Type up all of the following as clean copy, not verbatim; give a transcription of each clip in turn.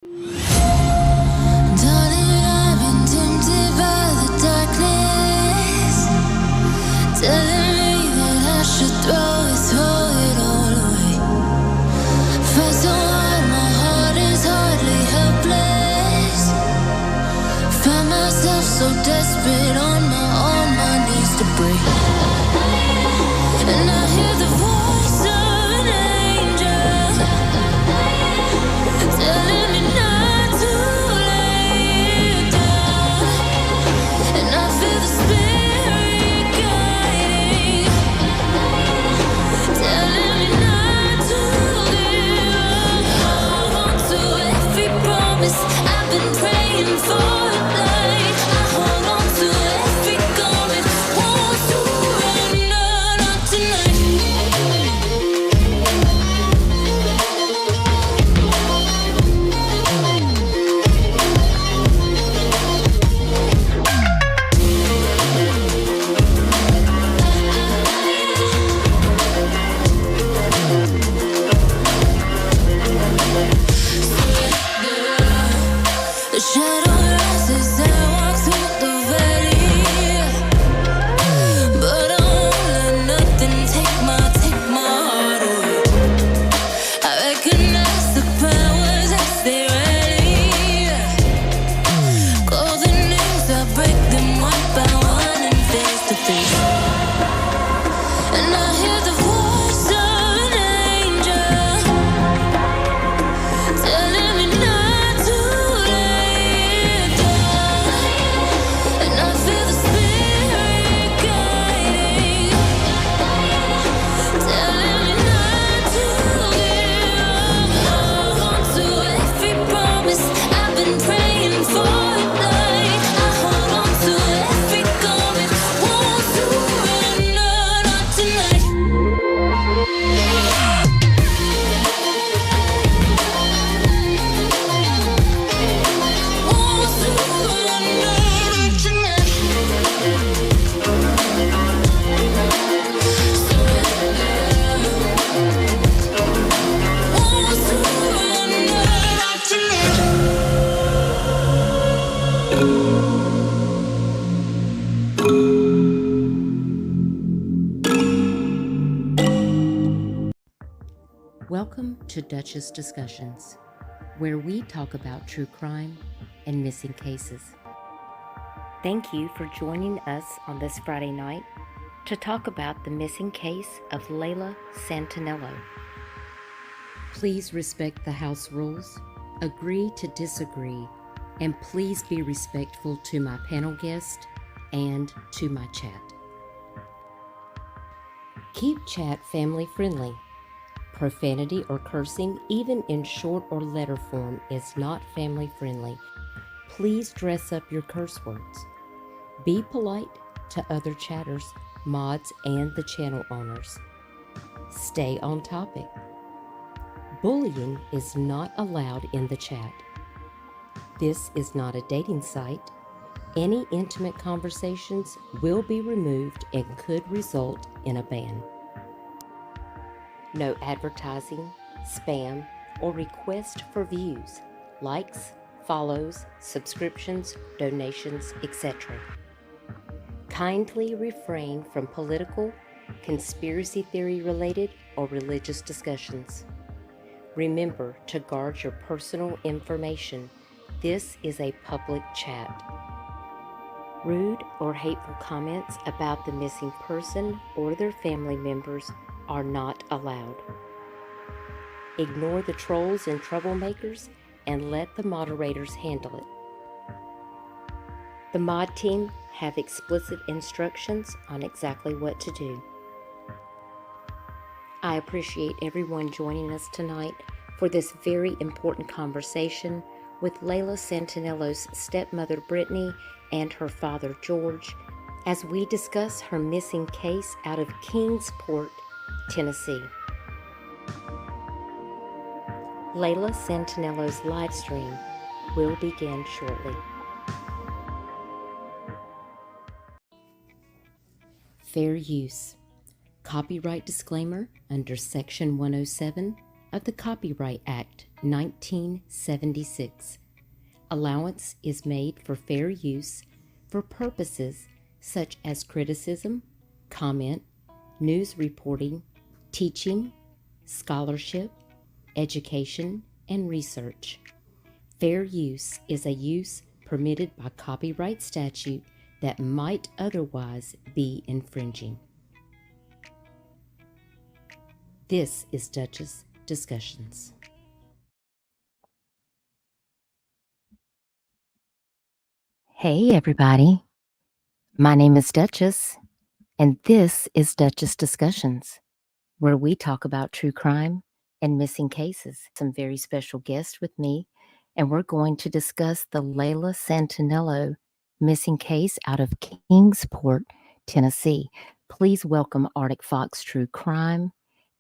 Darling, I've been tempted by the darkness, telling me that I should throw it all away. Fight so hard, my heart is hardly helpless. Find myself so desperate on my knees to break. And I hear the voice of an angel telling me not to lay down. And I feel the spirit guiding, telling me not to give up. Hold on to every promise I've been praying for at night. I hold on to every garment, won't surrender, not tonight. The shadow rises and I walk through the valley, but I won't let nothing take my heart away. I recognize the powers as they rally. Call the names, I break them one by one and face to face. And I hear the voice of an angel telling me not to lay down. And I feel the spirit guiding, telling me not to give up. Hold on to every promise I've been praying for at night. I hold on to every garment, won't surrender, not tonight. Won't surrender, not tonight. Won't surrender, not tonight. Welcome to Duchess Discussions, where we talk about true crime and missing cases. Thank you for joining us on this Friday night to talk about the missing case of Layla Santanello. Please respect the house rules, agree to disagree, and please be respectful to my panel guest and to my chat. Keep chat family friendly. Profanity or cursing, even in short or letter form, is not family friendly. Please dress up your curse words. Be polite to other chatters, mods, and the channel owners. Stay on topic. Bullying is not allowed in the chat. This is not a dating site. Any intimate conversations will be removed and could result in a ban. No advertising, spam, or request for views, likes, follows, subscriptions, donations, etc. Kindly refrain from political, conspiracy theory related, or religious discussions. Remember to guard your personal information. This is a public chat. Rude or hateful comments about the missing person or their family members are not allowed. Ignore the trolls and troublemakers and let the moderators handle it. The mod team have explicit instructions on exactly what to do. I appreciate everyone joining us tonight for this very important conversation with Layla Santanello's stepmother Brittany and her father George as we discuss her missing case out of Kingsport, Tennessee. Layla Santanello's live stream will begin shortly. Fair use. Copyright disclaimer under Section 107 of the Copyright Act 1976. Allowance is made for fair use for purposes such as criticism, comment, news reporting, teaching, scholarship, education, and research. Fair use is a use permitted by copyright statute that might otherwise be infringing. This is Duchess Discussions. Hey, everybody. My name is Duchess, and this is Duchess Discussions, where we talk about true crime and missing cases. Some very special guests with me, and we're going to discuss the Layla Santanello missing case out of Kingsport, Tennessee. Please welcome Arctic Fox True Crime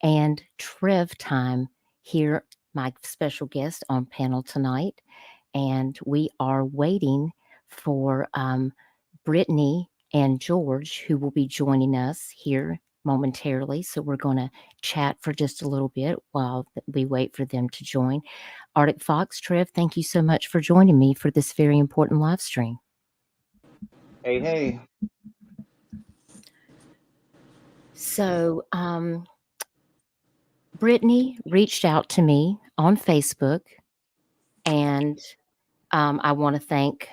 and Trev Time here, my special guest on panel tonight. And we are waiting for Brittany and George, who will be joining us here momentarily. So we're going to chat for just a little bit while we wait for them to join. Arctic Fox, Trev, thank you so much for joining me for this very important live stream. Hey. So, Brittany reached out to me on Facebook, and I want to thank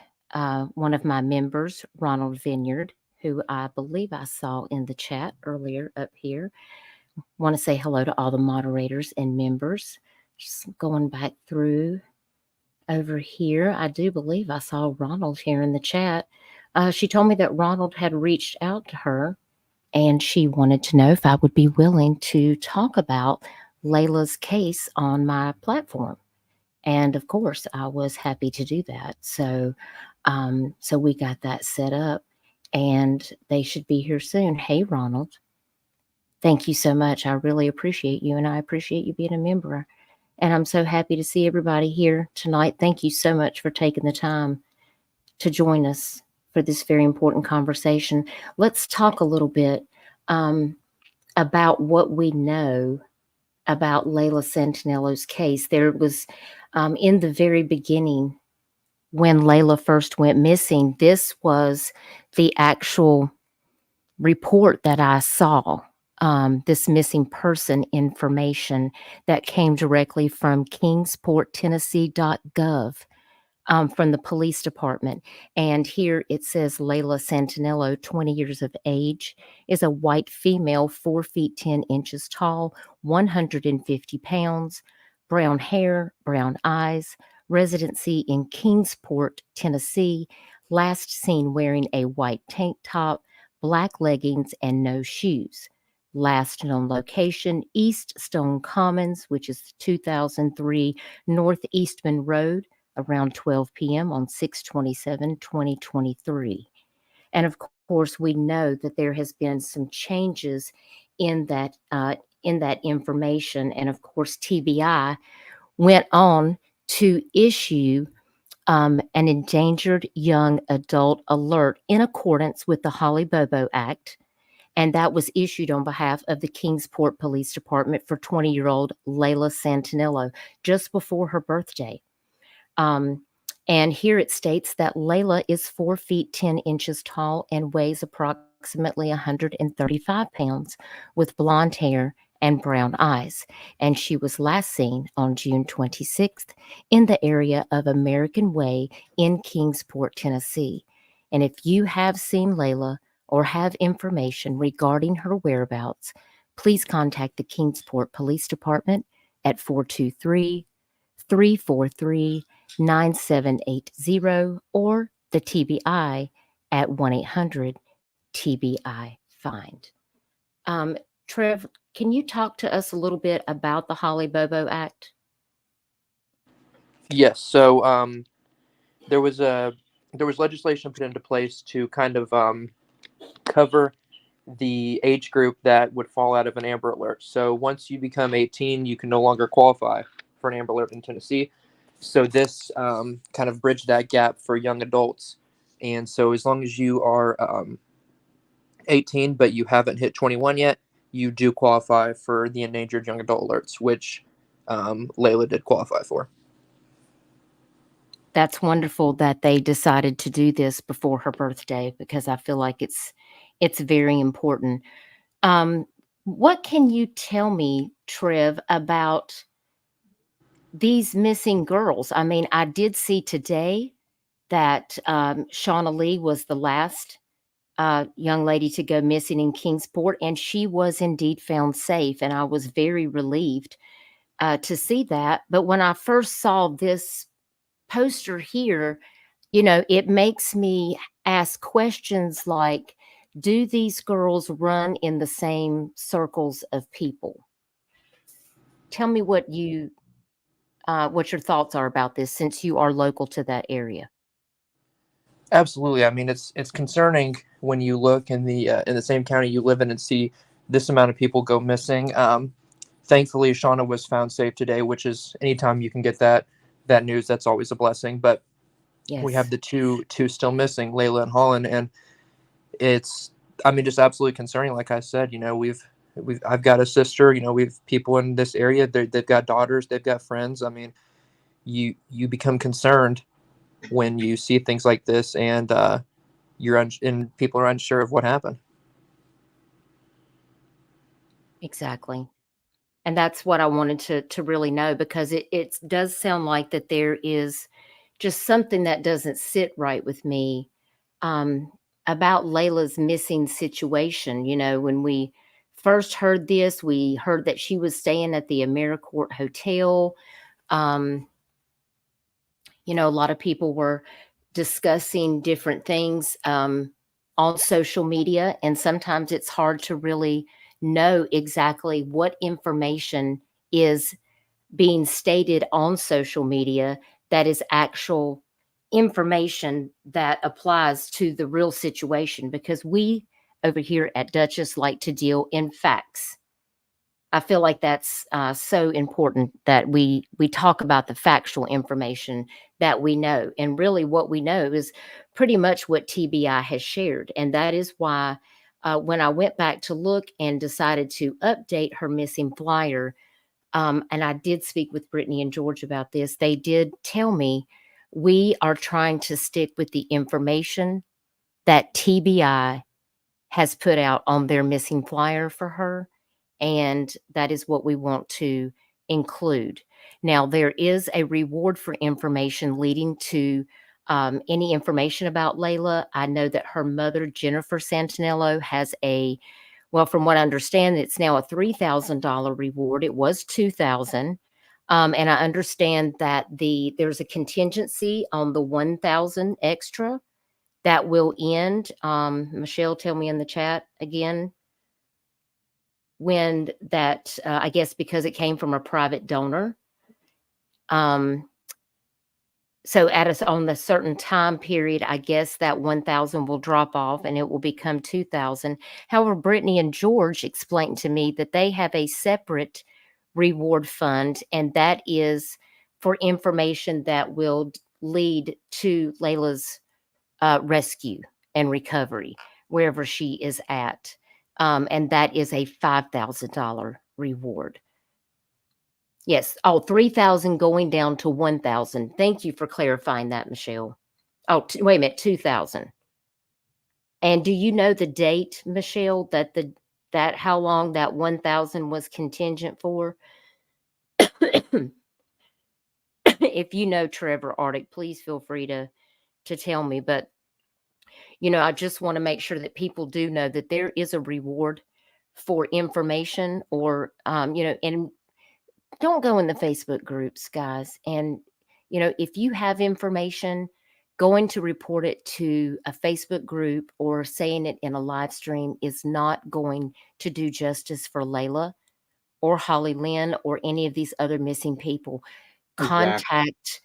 one of my members, Ronald Vineyard, who I believe I saw in the chat earlier up here. Want to say hello to all the moderators and members. Just going back through over here, I do believe I saw Ronald here in the chat. She told me that Ronald had reached out to her and she wanted to know if I would be willing to talk about Layla's case on my platform. And of course, I was happy to do that. So we got that set up, and they should be here soon. Hey, Ronald. Thank you so much. I really appreciate you, and I appreciate you being a member. And I'm so happy to see everybody here tonight. Thank you so much for taking the time to join us for this very important conversation. Let's talk a little bit about what we know about Layla Santanello's case. There was, in the very beginning, when Layla first went missing, this was the actual report that I saw, this missing person information that came directly from kingsporttennessee.gov, from the police department. And here it says Layla Santanello, 20 years of age, is a white female, 4 feet 10 inches tall, 150 pounds, brown hair, brown eyes, residency in Kingsport, Tennessee, last seen wearing a white tank top, black leggings, and no shoes. Last known location, East Stone Commons, which is 2003 North Eastman Road, around 12 p.m. on 6/27/2023. And of course, we know that there has been some changes in that information. And of course, TBI went on to issue an endangered young adult alert in accordance with the BOBO Act. And that was issued on behalf of the Kingsport Police Department for 20-year-old Layla Santanello just before her birthday. And here it states that Layla is 4 feet 10 inches tall and weighs approximately 135 pounds with blonde hair and brown eyes. And she was last seen on June 26th in the area of American Way in Kingsport, Tennessee. And if you have seen Layla or have information regarding her whereabouts, please contact the Kingsport Police Department at 423-343-9780 or the TBI at 1-800-TBI-FIND. Trev, can you talk to us a little bit about the BOBO Act? Yes. So there was legislation put into place to kind of cover the age group that would fall out of an Amber Alert. So once you become 18, you can no longer qualify for an Amber Alert in Tennessee. So this kind of bridged that gap for young adults. And so as long as you are 18, but you haven't hit 21 yet, you do qualify for the Endangered Young Adult Alerts, which Layla did qualify for. That's wonderful that they decided to do this before her birthday, because I feel like it's very important. Um, what can you tell me, Trev, about these missing girls? I mean, I did see today that Shauna Lee was the last young lady to go missing in Kingsport, and she was indeed found safe. And I was very relieved to see that. But when I first saw this poster here, it makes me ask questions like, do these girls run in the same circles of people? Tell me what your thoughts are about this, since you are local to that area. Absolutely. I mean, it's concerning when you look in the same county you live in and see this amount of people go missing. Thankfully, Shauna was found safe today, which is anytime you can get that news, that's always a blessing. But we have Yes, the two still missing, Layla and Holland, and it's, I mean, just absolutely concerning. Like I said, we've I've got a sister. We've people in this area. They've got daughters. They've got friends. I mean, you become concerned when you see things like this, and and people are unsure of what happened. exactly. And that's what I wanted to really know, because it does sound like that there is just something that doesn't sit right with me, um, about Layla's missing situation. When we first heard this, we heard that she was staying at the Americourt Hotel. Um, a lot of people were discussing different things on social media, and sometimes it's hard to really know exactly what information is being stated on social media that is actual information that applies to the real situation, because we over here at Duchess like to deal in facts. I feel like that's so important that we talk about the factual information that we know, and really what we know is pretty much what TBI has shared, and that is why when I went back to look and decided to update her missing flyer, and I did speak with Brittany and George about this. They did tell me we are trying to stick with the information that TBI has put out on their missing flyer for her, and that is what we want to include. Now, there is a reward for information leading to any information about Layla. I know that her mother, Jennifer Santanello, has well, from what I understand, it's now a $3,000 reward. It was 2,000. And I understand that there's a contingency on the 1,000 extra that will end. Michelle, tell me in the chat again when that, I guess because it came from a private donor. So on the certain time period, I guess that 1,000 will drop off and it will become 2,000. However, Brittany and George explained to me that they have a separate reward fund, and that is for information that will lead to Layla's rescue and recovery wherever she is at. And that is a $5,000 reward. Yes. Oh, 3,000 going down to 1,000. Thank you for clarifying that, Michelle. Oh, wait a minute, 2,000. And do you know the date, Michelle, that how long that 1,000 was contingent for? If you know, Trevor Arctic, please feel free to tell me. But I just want to make sure that people do know that there is a reward for information, or and don't go in the Facebook groups, guys. And, if you have information, going to report it to a Facebook group or saying it in a live stream is not going to do justice for Layla or Holly Lynn or any of these other missing people. Exactly. Contact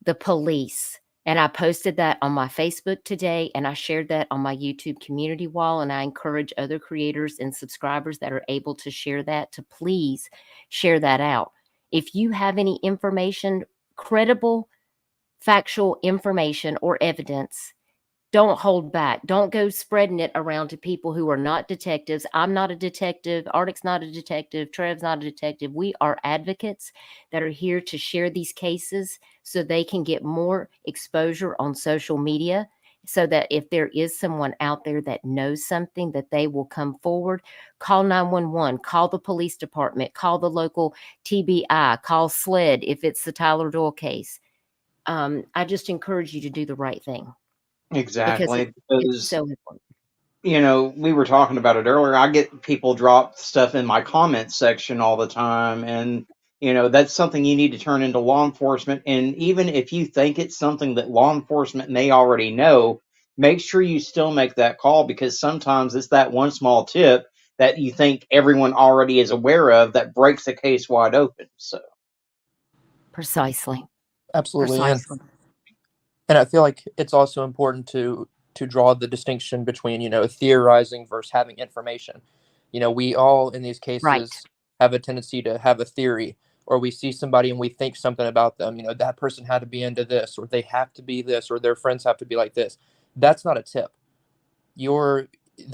the police. And I posted that on my Facebook today, and I shared that on my YouTube community wall. And I encourage other creators and subscribers that are able to share that to please share that out. If you have any information, credible, factual information or evidence, don't hold back. Don't go spreading it around to people who are not detectives. I'm not a detective. Arctic's not a detective. Trev's not a detective. We are advocates that are here to share these cases so they can get more exposure on social media, so that if there is someone out there that knows something, that they will come forward. Call 911, call the police department, call the local TBI, call SLED if it's the Tyler Doyle case. I just encourage you to do the right thing because Exactly. it's Because, so important. we were talking about it earlier. I get people drop stuff in my comments section all the time. And, that's something you need to turn into law enforcement. And even if you think it's something that law enforcement may already know, make sure you still make that call, because sometimes it's that one small tip that you think everyone already is aware of that breaks the case wide open. So, Precisely. Absolutely. Precisely. And I feel like it's also important to draw the distinction between, theorizing versus having information. We all in these Right. cases have a tendency to have a theory, or we see somebody and we think something about them. That person had to be into this, or they have to be this, or their friends have to be like this. That's not a tip. The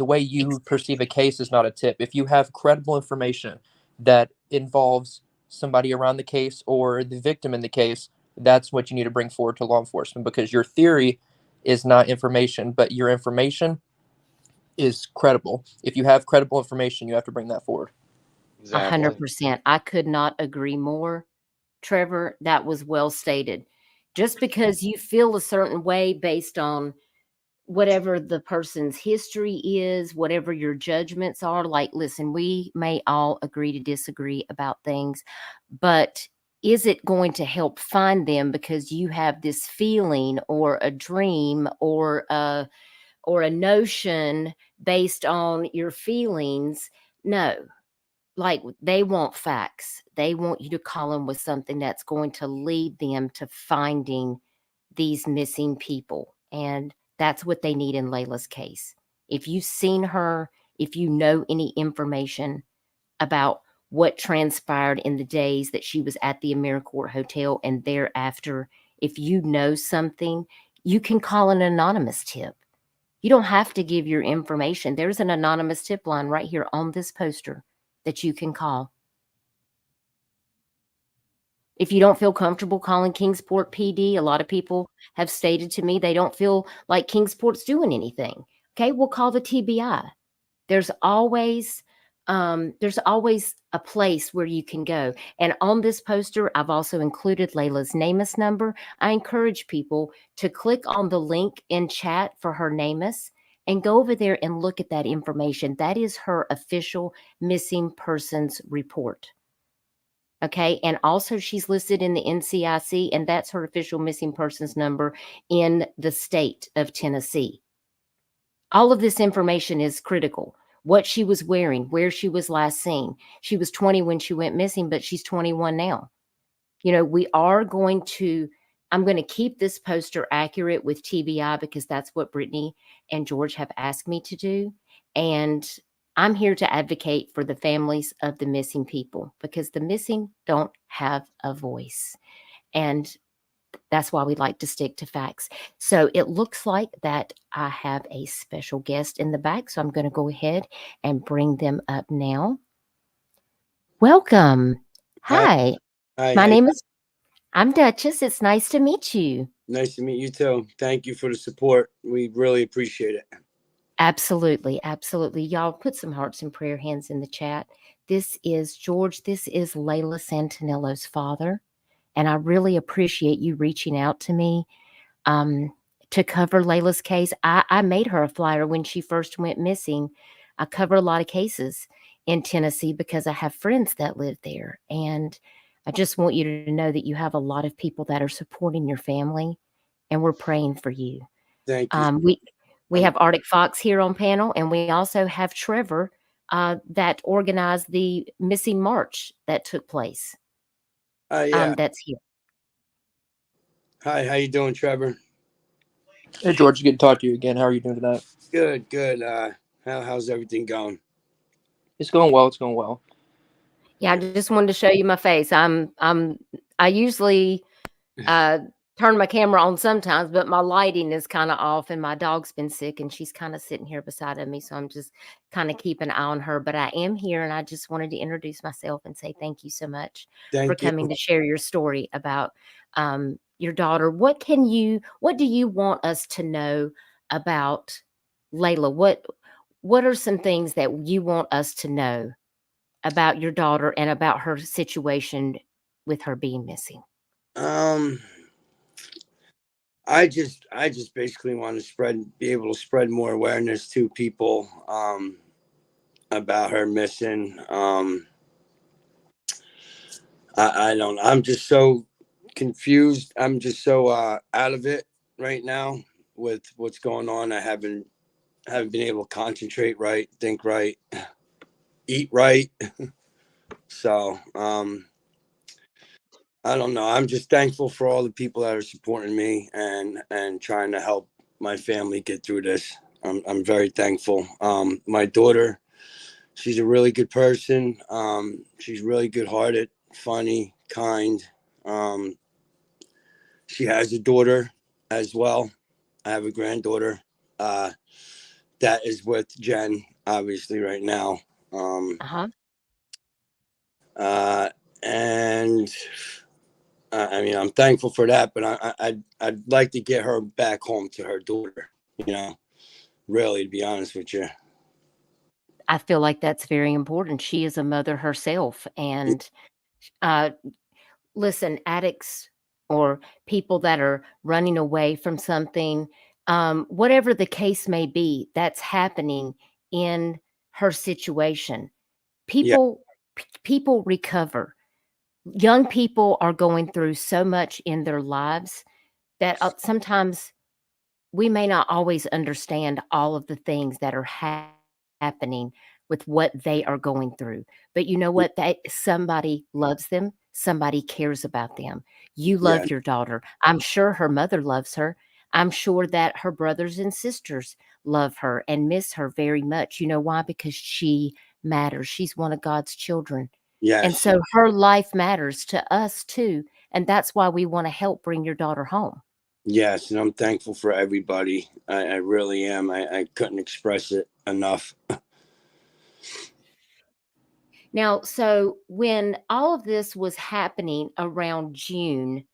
way you perceive a case is not a tip. If you have credible information that involves somebody around the case or the victim in the case, that's what you need to bring forward to law enforcement, because your theory is not information, but your information is credible. If you have credible information, you have to bring that forward. exactly. 100%. I could not agree more. Trevor, that was well stated. Just because you feel a certain way based on whatever the person's history is, whatever your judgments are, like, listen, we may all agree to disagree about things, but is it going to help find them because you have this feeling or a dream or a notion based on your feelings? No. Like, they want facts. They want you to call them with something that's going to lead them to finding these missing people. And that's what they need in Layla's case. If you've seen her, if you know any information about what transpired in the days that she was at the Americourt Hotel and thereafter, if you know something, you can call an anonymous tip. You don't have to give your information. There's an anonymous tip line right here on this poster that you can call. If you don't feel comfortable calling Kingsport PD, a lot of people have stated to me they don't feel like Kingsport's doing anything. Okay, we'll call the TBI. There's always a place where you can go. And on this poster, I've also included Layla's NamUs number. I encourage people to click on the link in chat for her NamUs and go over there and look at that information. That is her official missing persons report. Okay. And also, she's listed in the NCIC, and that's her official missing persons number in the state of Tennessee. All of this information is critical. What she was wearing, where she was last seen. She was 20 when she went missing, but she's 21 now. I'm going to keep this poster accurate with TBI because that's what Brittany and George have asked me to do. And I'm here to advocate for the families of the missing people because the missing don't have a voice. And that's why we like to stick to facts. So it looks like that I have a special guest in the back. So I'm going to go ahead and bring them up now. Welcome. Hi. My name is I'm Duchess. It's nice to meet you. Nice to meet you too. Thank you for the support. We really appreciate it. Absolutely. Absolutely. Y'all put some hearts and prayer hands in the chat. This is George. This is Layla Santanello's father. And I really appreciate you reaching out to me to cover Layla's case. I made her a flyer when she first went missing. I cover a lot of cases in Tennessee because I have friends that live there. And I just want you to know that you have a lot of people that are supporting your family, and we're praying for you. Thank you. We have Arctic Fox here on panel, and we also have Trevor that organized the missing march that took place. Yeah. That's here. Hi, how you doing, Trevor? Hey, George, good to talk to you again. How are you doing tonight? Good, good. How's everything going? It's going well. It's going well. Yeah, I just wanted to show you my face. I usually turn my camera on sometimes, but my lighting is kind of off and my dog's been sick and she's kind of sitting here beside of me. So I'm just kind of keeping an eye on her. But I am here and I just wanted to introduce myself and say thank you so much for Thank you. coming to share your story about your daughter. What do you want us to know about Layla? What are some things that you want us to know about your daughter and about her situation with her being missing? Um, I just basically want to be able to spread more awareness to people about her missing. I don't. I'm just so confused. I'm just so out of it right now with what's going on. I haven't been able to concentrate right, think right, eat right. So I don't know. I'm just thankful for all the people that are supporting me and trying to help my family get through this. I'm very thankful. My daughter, she's a really good person. She's really good hearted, funny, kind. Um, she has a daughter as well. I have a granddaughter uh, that is with Jen, obviously, right now. Um, Uh-huh. uh, and I mean, I'm thankful for that, but I'd like to get her back home to her daughter. You know, really, to be honest with you. I feel like that's very important. She is a mother herself. And uh, listen, addicts or people that are running away from something, whatever the case may be, that's happening in her situation. Yeah, People recover. Young people are going through so much in their lives that sometimes we may not always understand all of the things that are happening with what they are going through. But you know what? That somebody loves them, somebody cares about them. You yeah, love your daughter. I'm sure her mother loves her. I'm sure that her brothers and sisters love her and miss her very much. You know why? Because she matters. She's one of God's children. And yes, so her life matters to us too. And that's why we want to help bring your daughter home. yes, and I'm thankful for everybody. I really am. I couldn't express it enough. Now, so when all of this was happening around June,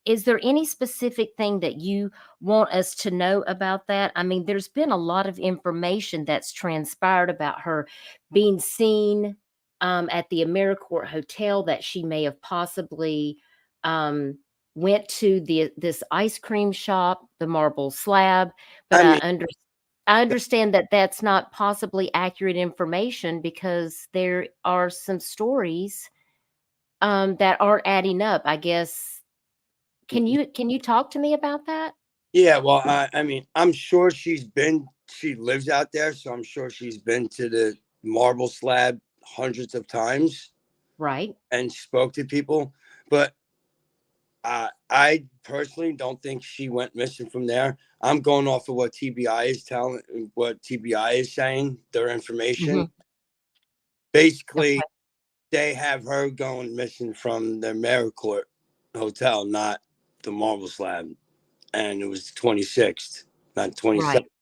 is there any specific thing that you want us to know about that? I mean, there's been a lot of information that's transpired about her being seen at the Americourt Hotel, that she may have possibly um, went to this ice cream shop, the Marble Slab, but I mean, I understand that that's not possibly accurate information because there are some stories that aren't adding up. I guess can you talk to me about that? yeah. Well, I mean, I'm sure she lives out there, so I'm sure she's been to the Marble Slab hundreds of times Right. and spoke to people. But I personally don't think she went missing from there. I'm going off of what TBI is saying, their information. Mhm. Basically, Okay. they have her going missing from the Americourt Hotel, not the Marble Slab. And it was 26th, not 27th. Right.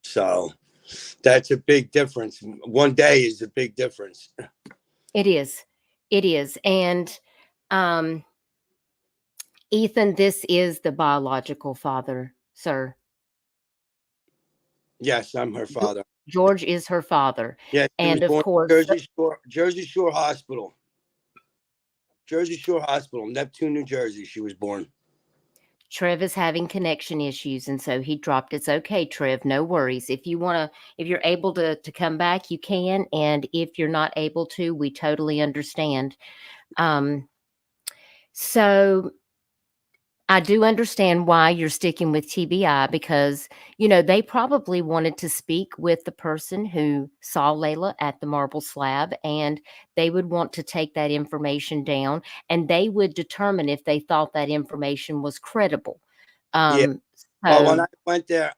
So that's a big difference. One day is a big difference. It is. It is. And um Ethan, this is the biological father, sir. Yes, I'm her Ge- father. George is her father. Yeah, she was And of born course, at Jersey Shore Hospital. Jersey Shore Hospital, Neptune, New Jersey. She was born. Trev is having connection issues, and so he dropped. It's okay, Trev. No worries. If you're able to come back, you can. And if you're not able to, we totally understand. Um, so I do understand why you're sticking with TBI because, they probably wanted to speak with the person who saw Layla at the Marble Slab, and they would want to take that information down, and they would determine if they thought that information was credible. Yeah. Um, Well, when I so went there,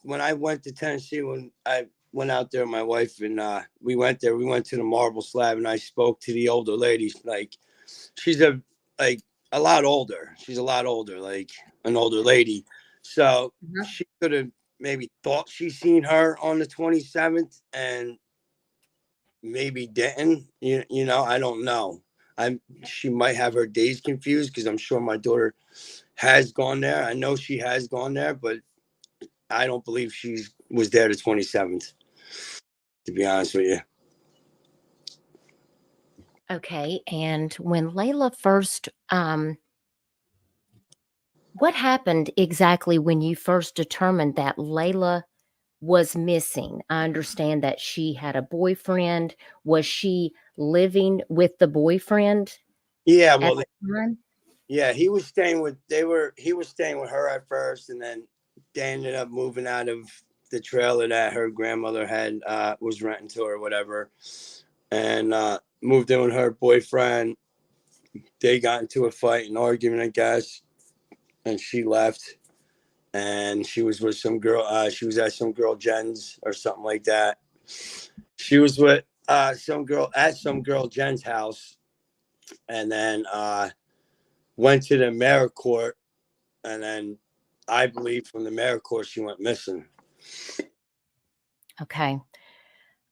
when I went to Tennessee, when I went out there with my wife and we went there, we went to the Marble Slab and I spoke to the older lady. Like she's a like a lot older. She's a lot older, like an older lady. So Mhm. she could have maybe thought she seen her on the 27th and maybe didn't. You know, I don't know. She might have her days confused because I'm sure my daughter has gone there. I know she has gone there, but I don't believe she was there the 27th, to be honest with you. Okay. And when Layla first, what happened exactly when you first determined that Layla was missing? I understand that she had a boyfriend. Was she living with the boyfriend Yeah, at well, the time? yeah, he was staying with her at first, and then they ended up moving out of the trailer that her grandmother had was renting to her or whatever, and moved in with her boyfriend. They got into a fight, an argument, I guess, and she left. And she was with some girl. She was at some girl Jen's or something like that. She was with some girl at some girl Jen's house, and then went to the Americourt, and then I believe from the Americourt she went missing. Okay.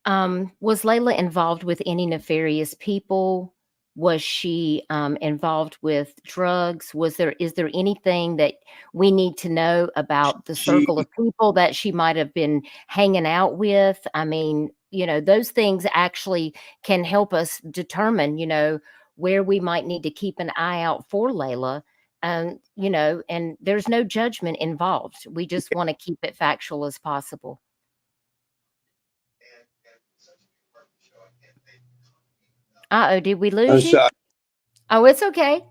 Was Layla involved with any nefarious people? Was she involved with drugs? Is there anything that we need to know about the She circle of people that she might have been hanging out with? I mean, those things actually can help us determine, where we might need to keep an eye out for Layla. And there's no judgment involved. We just want to keep it factual as possible. Uh-oh, did we I'm lose you? sorry. Oh, it's okay.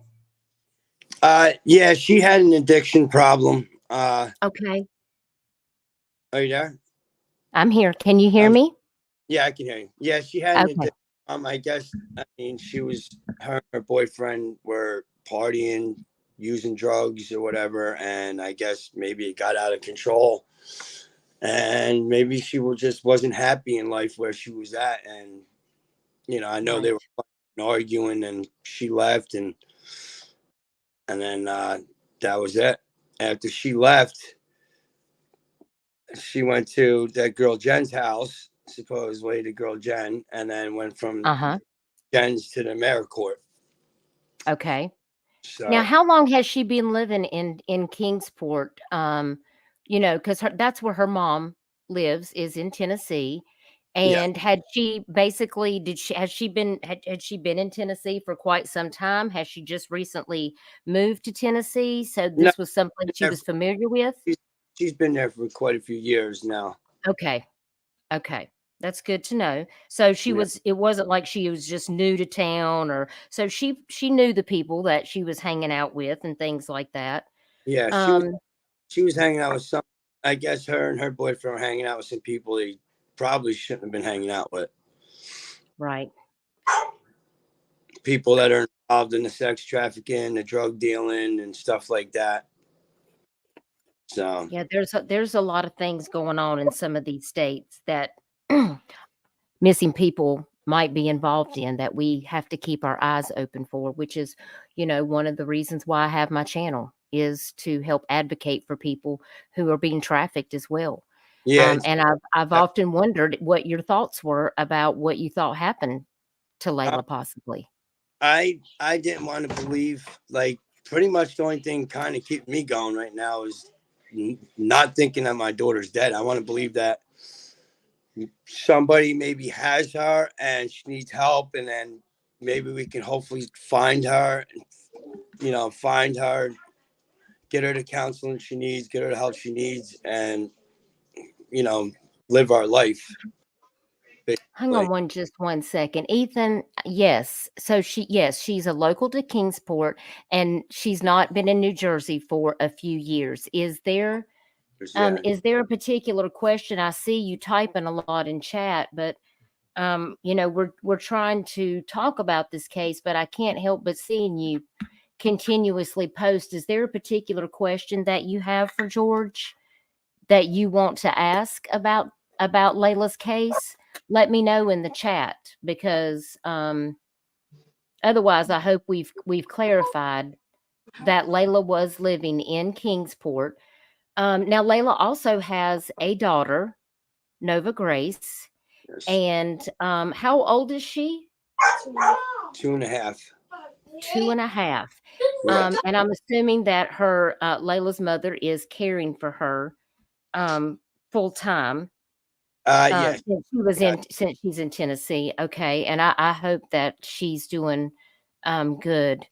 Yeah, she had an addiction problem. Okay. Are you there? I'm here. Can you hear Um, me? yeah, I can hear you. Yeah, she had an Okay. addiction. I guess I mean she was her and her boyfriend were partying, using drugs or whatever, and I guess maybe it got out of control, and maybe she just wasn't happy in life where she was at, and I know they Right. were arguing, and she left, and then that was it. After she left, she went to that girl Jen's house, supposedly the girl Jen, and then went from Uh-huh. Jen's to the Americourt. Okay. Now, So how long has she been living in Kingsport? Because that's where her mom lives, is in Tennessee. yeah, And had she basically did she has she been had she been in Tennessee for quite some time? Has she just recently moved to Tennessee? So no, this was something she was familiar with? she's, she's been there for quite a few years now. Okay. Okay. That's good to know. So Yeah, it wasn't like she was just new to town, or so she knew the people that she was hanging out with and things like that. yeah, Um, she was hanging out with some. I guess her and her boyfriend were hanging out with some people they probably shouldn't have been hanging out with. right. People that are involved in the sex trafficking, the drug dealing, and stuff like that. So Yeah, there's a lot of things going on in some of these states that missing people might be involved in, that we have to keep our eyes open for, which is, one of the reasons why I have my channel, is to help advocate for people who are being trafficked as well. yeah, And I've often wondered what your thoughts were about what you thought happened to uh, Layla possibly. I didn't want to believe, like, pretty much the only thing kind of keeping me going right now is not thinking that my daughter's dead. I want to believe that somebody maybe has her and she needs help, and then maybe we can hopefully find her, find her, get her the counseling she needs, get her the help she needs, and you know live our life Hang basically. on just 1 second. Ethan, yes. So yes, she's a local to Kingsport, and she's not been in New Jersey for a few years. Yeah, Is there a particular question? I see you typing a lot in chat, but we're trying to talk about this case, but I can't help but seeing you continuously post. Is there a particular question that you have for George that you want to ask about Layla's case? Let me know in the chat, because otherwise I hope we've clarified that Layla was living in Kingsport. Now, Layla also has a daughter, Nova Grace. Yes. And how old is she? 2.5. 2.5. Yeah. And I'm assuming that her Layla's mother is caring for her full time. Yes. Yeah. Since she's in Tennessee. Okay, and I hope that she's doing good.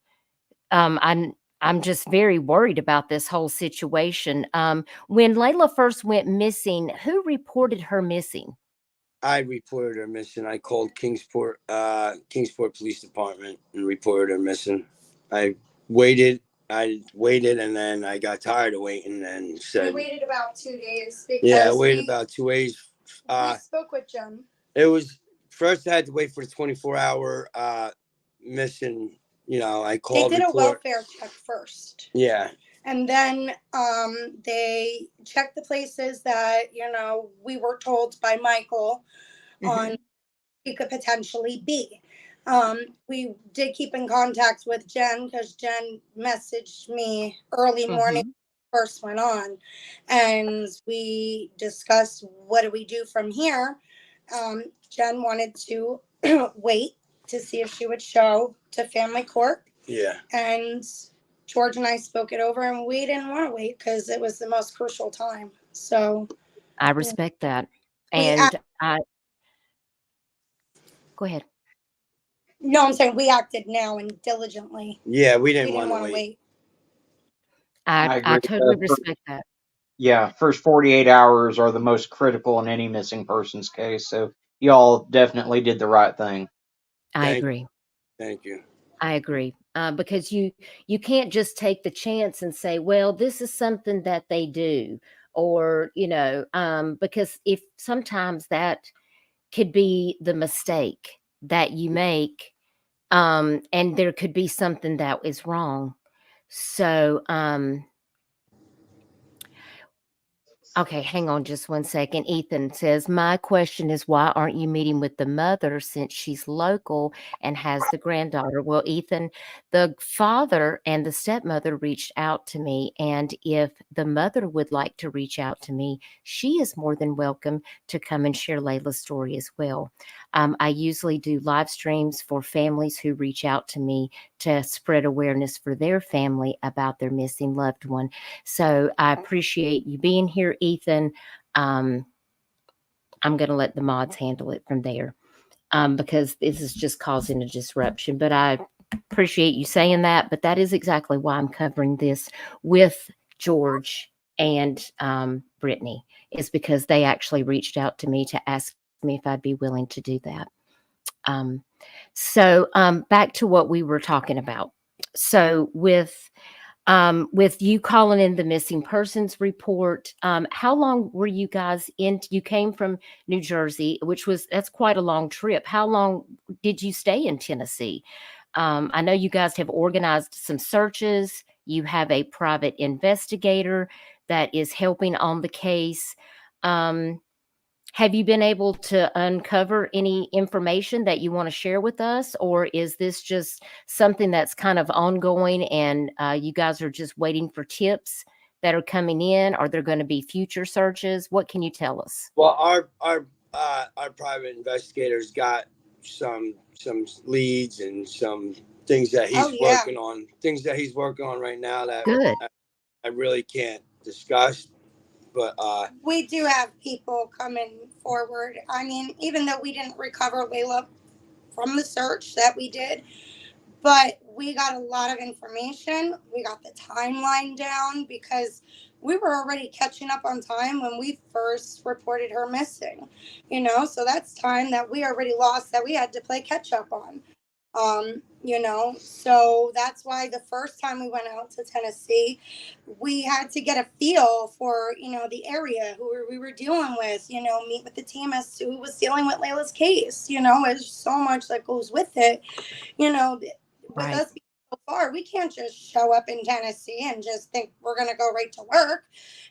I'm just very worried about this whole situation. When Layla first went missing, who reported her missing? I reported her missing. I called Kingsport Police Department and reported her missing. I waited. And then I got tired of waiting and said. We waited about 2 days Yeah, I because waited about 2 days. we spoke with Jen. It was first I had to wait for the 24-hour missing. You know, I They called. did a report. welfare check first. Yeah. And then they checked the places that, we were told by Michael on she could potentially be. We did keep in contact with Jen because Jen messaged me early morning first went on, and we discussed what do we do from here. Jen wanted to wait to see if she would show to family court. Yeah. And George and I spoke it over, and we didn't want to wait because it was the most crucial time. So I respect that. We And go ahead. no, I'm saying we acted now and diligently. Yeah, we We didn't didn't want want to to wait. I agree. totally respect that. Yeah, first 48 hours are the most critical in any missing persons case. So y'all definitely did the right thing. I agree. Thank you. I agree. Because you can't just take the chance and say, well, this is something that they do, or because if sometimes that could be the mistake that you make, and there could be something that is wrong. So okay, hang on just one second. Ethan says, my question is, why aren't you meeting with the mother since she's local and has the granddaughter? Well, Ethan, the father and the stepmother reached out to me. And if the mother would like to reach out to me, she is more than welcome to come and share Layla's story as well. I usually do live streams for families who reach out to me to spread awareness for their family about their missing loved one. So I appreciate you being here, Ethan. I'm going to let the mods handle it from there, because this is just causing a disruption. But I appreciate you saying that. But that is exactly why I'm covering this with George and Brittany, is because they actually reached out to me to ask me if I'd be willing to do that. So back to what we were talking about. So with you calling in the missing persons report, how long were you guys in? You came from New Jersey, that's quite a long trip. How long did you stay in Tennessee? I know you guys have organized some searches. You have a private investigator that is helping on the case. Have you been able to uncover any information that you want to share with us, or is this just something that's kind of ongoing and you guys are just waiting for tips that are coming in? Are there going to be future searches? What can you tell us? Well, our private investigators got some leads and some things that he's working on. Things that he's working on right now that Good. I really can't discuss. But we do have people coming forward. I mean, even though we didn't recover Layla from the search that we did, but we got a lot of information. We got the timeline down because we were already catching up on time when we first reported her missing, so that's time that we already lost that we had to play catch up on. So that's why the first time we went out to Tennessee, we had to get a feel for, the area, who we were dealing with, meet with the team as to who was dealing with Layla's case. There's so much that goes with it, with us being so far, we can't just show up in Tennessee and just think we're going to go right to work.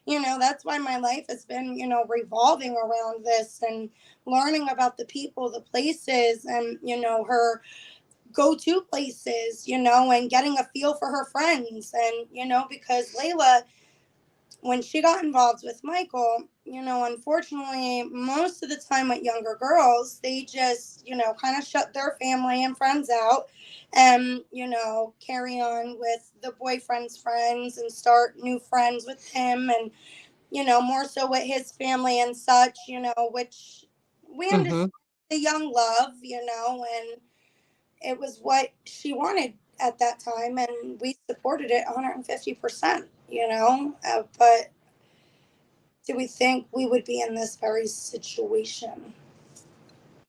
That's why my life has been, revolving around this and learning about the people, the places, and, her go to places, you know, and getting a feel for her friends. And, you know, because Layla, when she got involved with Michael, you know, unfortunately, most of the time with younger girls, they just, you know, kind of shut their family and friends out and, you know, carry on with the boyfriend's friends and start new friends with him and, you know, more so with his family and such, you know, which we understand the young love, you know, and it was what she wanted at that time, and we supported it 150%, you know. But do we think we would be in this very situation?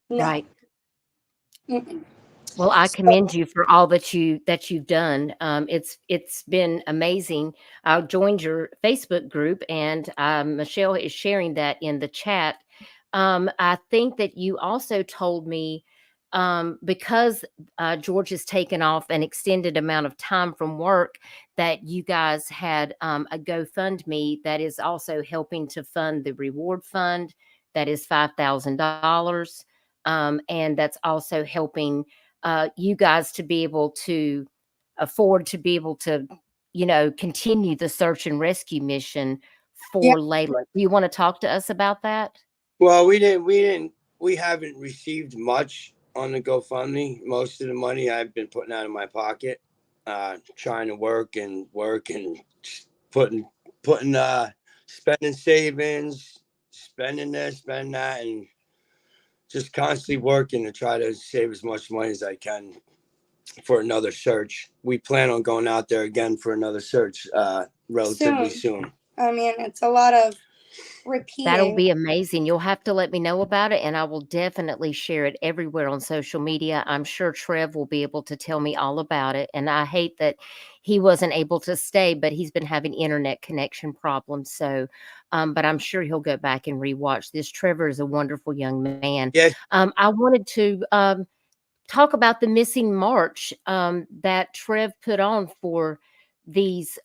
No. Right. Mm-mm. Well, I So, commend you for all that you've done. It's been amazing. I joined your Facebook group, and Michelle is sharing that in the chat. I think that you also told me because George has taken off an extended amount of time from work, that you guys had a GoFundMe that is also helping to fund the reward fund. That is $5,000, and that's also helping you guys to be able to afford to be able to, you know, continue the search and rescue mission yeah. for Layla. Do you want to talk to us about that? Well, we haven't received much on the GoFundMe. Most of the money I've been putting out of my pocket, trying to work and putting, spending savings, spending this, spending that, and just constantly working to try to save as much money as I can for another search. We plan on going out there again for another search relatively soon. I mean, it's a lot of That'll repeating. be amazing. You'll have to let me know about it, and I will definitely share it everywhere on social media. I'm sure Trev will be able to tell me all about it. And I hate that he wasn't able to stay, but he's been having internet connection problems. So, but I'm sure he'll go back and rewatch this. Trevor is a wonderful young man. Yes. I wanted to talk about the missing march that Trev put on for these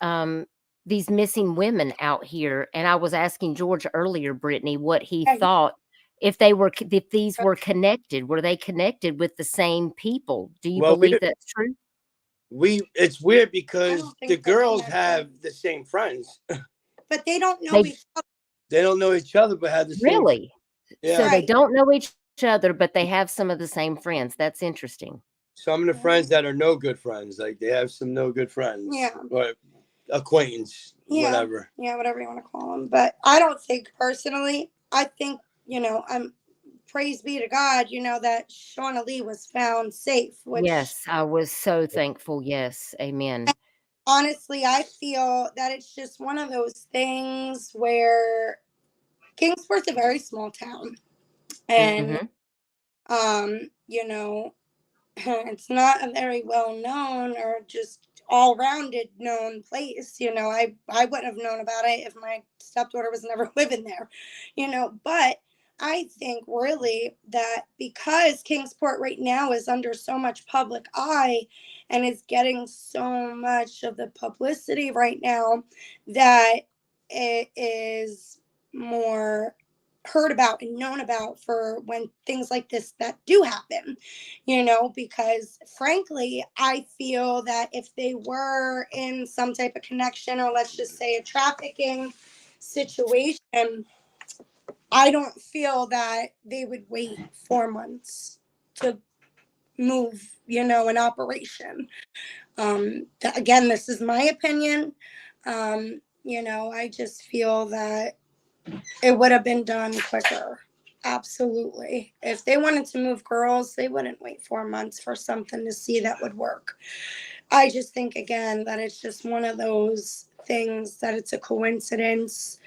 missing women out here. And I was asking George earlier, Brittany, what he thought, if these were connected. Were they connected with the same people? Do you Well, believe that's true? it's weird I because don't the think they're girls connected. have the same friends. But they don't know They each other. They don't know each other, but have the same. really? Yeah. So they Right. don't know each other, but they have some of the same friends. That's interesting. Some of the friends that are no good friends, like they have some no good friends. Yeah. Or acquaintance, Yeah. whatever. Yeah, whatever you want to call them. But I don't think personally, I think, you know, praise be to God, you know, that Shauna Lee was found safe, which Yes, I was so thankful. Yes, amen. honestly, I feel that it's just one of those things where Kingsport's a very small town. And, you know, it's not a very well known or just all rounded known place. You know, I wouldn't have known about it if my stepdaughter was never living there, you know, but I think really that because Kingsport right now is under so much public eye and is getting so much of the publicity right now, that it is more heard about and known about for when things like this that do happen, you know, because frankly, I feel that if they were in some type of connection, or let's just say a trafficking situation, I don't feel that they would wait 4 months to move, you know, an operation. Again, this is my opinion. You know, I just feel that it would have been done quicker. Absolutely. If they wanted to move girls, they wouldn't wait 4 months for something to see that would work. I just think, again, that it's just one of those things that it's a coincidence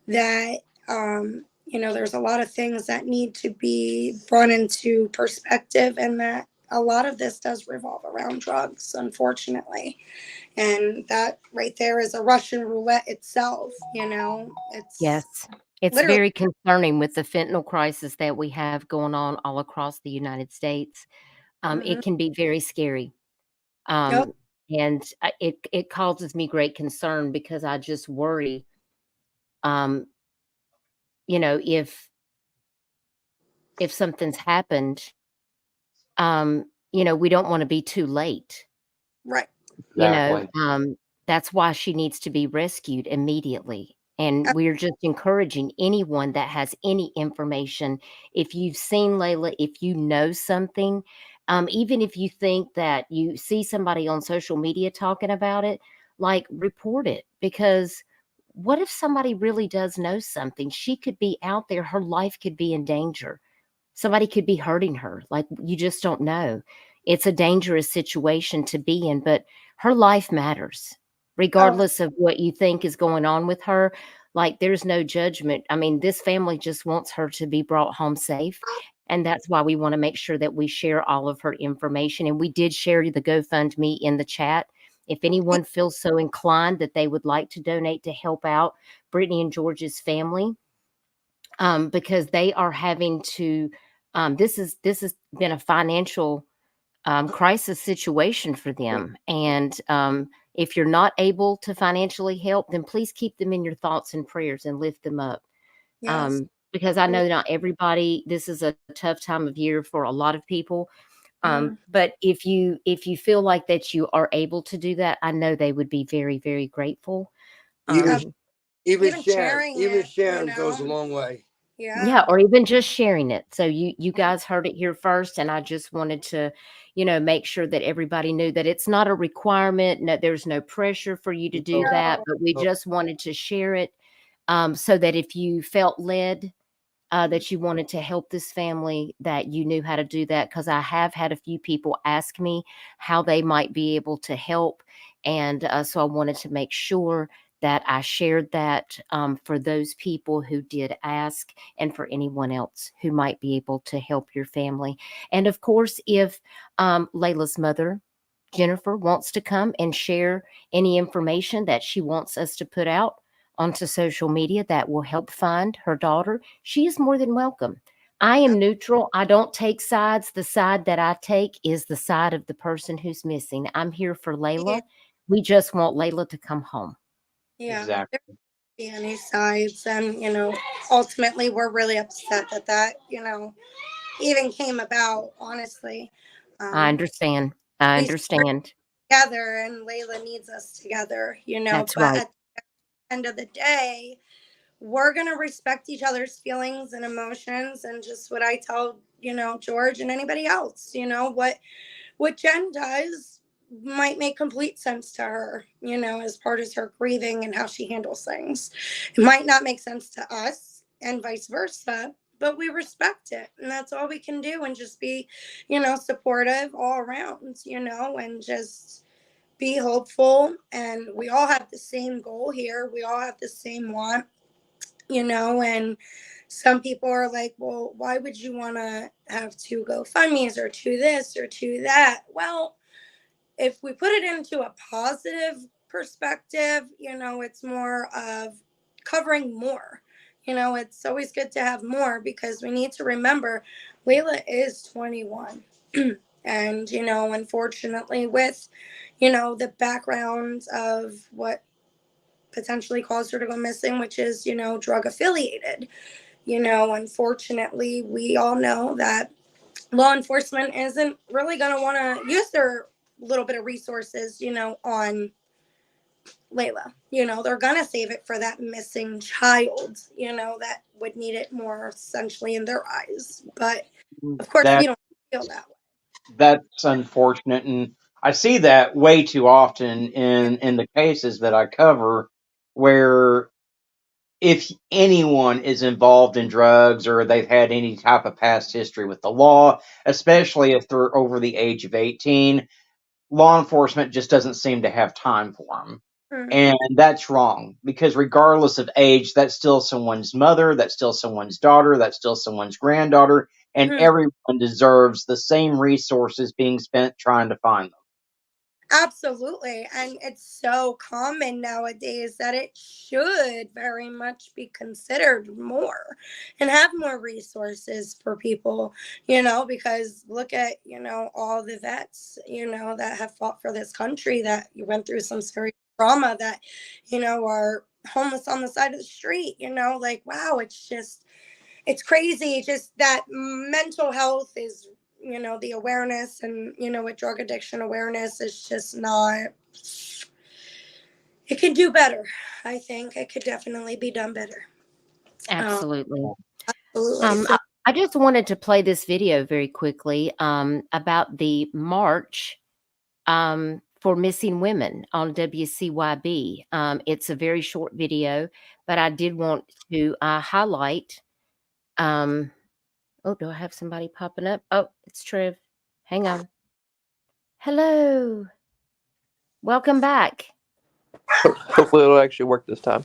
that, you know, there's a lot of things that need to be brought into perspective, and that a lot of this does revolve around drugs, unfortunately. And that right there is a Russian roulette itself, you know, it's Yes. It's literally. very concerning with the fentanyl crisis that we have going on all across the United States. Mhm. It can be very scary. Nope. Um, and it causes me great concern because I just worry, um, you know, if something's happened, um, we don't want to be too late. Right. You know, Exactly. that's why she needs to be rescued immediately. And we're just encouraging anyone that has any information. If you've seen Layla, if you know something, even if you think that you see somebody on social media talking about it, like report it. Because what if somebody really does know something? She could be out there, her life could be in danger. Somebody could be hurting her. Like, you just don't know. It's a dangerous situation to be in, but her life matters, Oh, regardless of what you think is going on with her. Like, there's no judgment. I mean, this family just wants her to be brought home safe. And that's why we want to make sure that we share all of her information. And we did share the GoFundMe in the chat. If anyone feels so inclined that they would like to donate to help out Brittany and George's family, because they are having to, this has been a financial crisis situation for them. And if you're not able to financially help, then please keep them in your thoughts and prayers and lift them up. yes. Because I know not everybody, this is a tough time of year for a lot of people. Mhm. But if you feel like that you are able to do that, I know they would be very, very grateful. Even Ab- Um, Even sharing even it, sharing goes a long way. Yeah, Yeah. or even just sharing it. So you guys heard it here first, and I just wanted to, make sure that everybody knew that it's not a requirement. No, there's no pressure for you to do No, that, No. but we no. just wanted to share it, so that if you felt led, that you wanted to help this family, that you knew how to do that. Because I have had a few people ask me how they might be able to help. And so I wanted to make sure that I shared that, for those people who did ask and for anyone else who might be able to help your family. And of course, if Layla's mother, Jennifer, wants to come and share any information that she wants us to put out onto social media that will help find her daughter, she is more than welcome. I am neutral. I don't take sides. The side that I take is the side of the person who's missing. I'm here for Yeah. Layla. We just want Layla to come home. Yeah. There Exactly. could be any sides. And, ultimately, we're really upset that, even came about, honestly. I Um, understand. I we stick understand. together, and Layla needs us together. That's But right. at the end of the day, we're going to respect each other's feelings and emotions. And just what I tell, George and anybody else, what Jen does might make complete sense to her, as part of her grieving and how she handles things. It might not make sense to us and vice versa, but we respect it. And that's all we can do, and just be, supportive all around, and just be hopeful. And we all have the same goal here. We all have the same want, and some people are like, well, why would you want to have two GoFundMe's or two this or two that? Well, if we put it into a positive perspective, it's more of covering more. It's always good to have more, because we need to remember Layla is 21. And, unfortunately, with, the background of what potentially caused her to go missing, which is, drug affiliated. Unfortunately, we all know that law enforcement isn't really going to want to use their little bit of resources, on Layla. They're going to save it for that missing child, that would need it more essentially in their eyes. But of course, we That don't feel that way. that's unfortunate, and I see that way too often in the cases that I cover, where if anyone is involved in drugs or they've had any type of past history with the law, especially if they're over the age of 18, law enforcement just doesn't seem to have time for them. Mhm. And that's wrong, because regardless of age, that's still someone's mother, that's still someone's daughter, that's still someone's granddaughter, and Mhm. everyone deserves the same resources being spent trying to find them. Absolutely. And it's so common nowadays that it should very much be considered more and have more resources for people, because look at, all the vets, that have fought for this country, that you went through some serious trauma, that, are homeless on the side of the street, like, wow, it's crazy. Just that mental health is, you know, the awareness and, you know, with drug addiction awareness is just not, it could do better. I think it could definitely be done better. Absolutely. Absolutely. So, I just wanted to play this video very quickly about the march for missing women on WCYB. It's a very short video, but I did want to highlight. Oh, do I have somebody popping up? Oh, it's Trev. Hang on. Hello. Welcome back. Hopefully it'll actually work this time.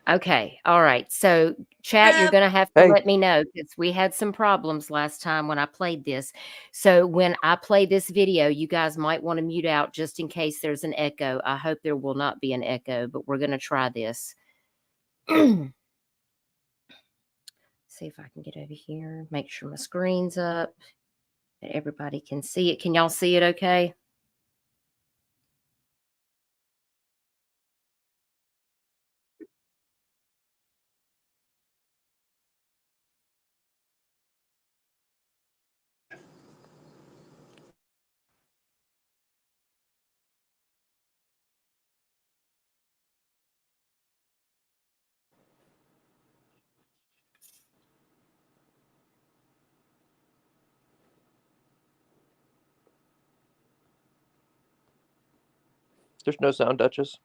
Okay. All right. So, chat, you're going to have to let me know because we had some problems last time when I played this. So, when I play this video, you guys might want to mute out just in case there's an echo. I hope there will not be an echo, but we're going to try this. See if I can get over here, make sure my screen's up, that everybody can see it. Can y'all see it okay? There's no sound, Duchess.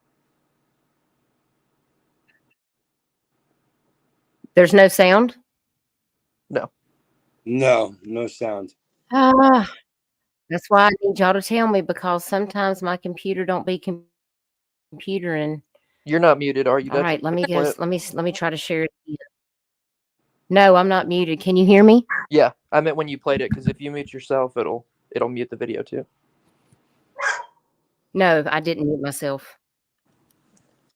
There's no sound? No. No sound. That's why I need y'all to tell me because sometimes my computer don't be computering. You're not muted, are you, Duchess? All right, let me guess. Let me try to share it again. No, I'm not muted. Can you hear me? Yeah, I meant when you played it, because if you mute yourself, it'll mute the video too. No, I didn't mute myself.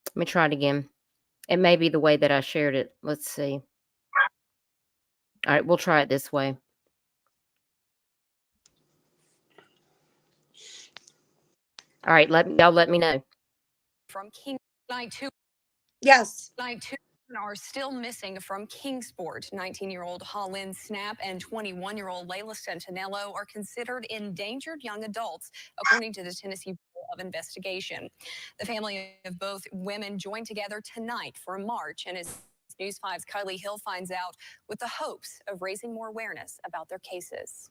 Let me try it again. It may be the way that I shared it. Let's see. All right, we'll try it this way. All right, y'all let me know. From King Night 2. yes. Night 2 are still missing from Kingsport. 19-year-old Holland Snap and 21-year-old Layla Santanello are considered endangered young adults, according to the Tennessee Bureau of Investigation. The family of both women joined together tonight for a march, and as News 5's Kylie Hill finds out, with the hopes of raising more awareness about their cases.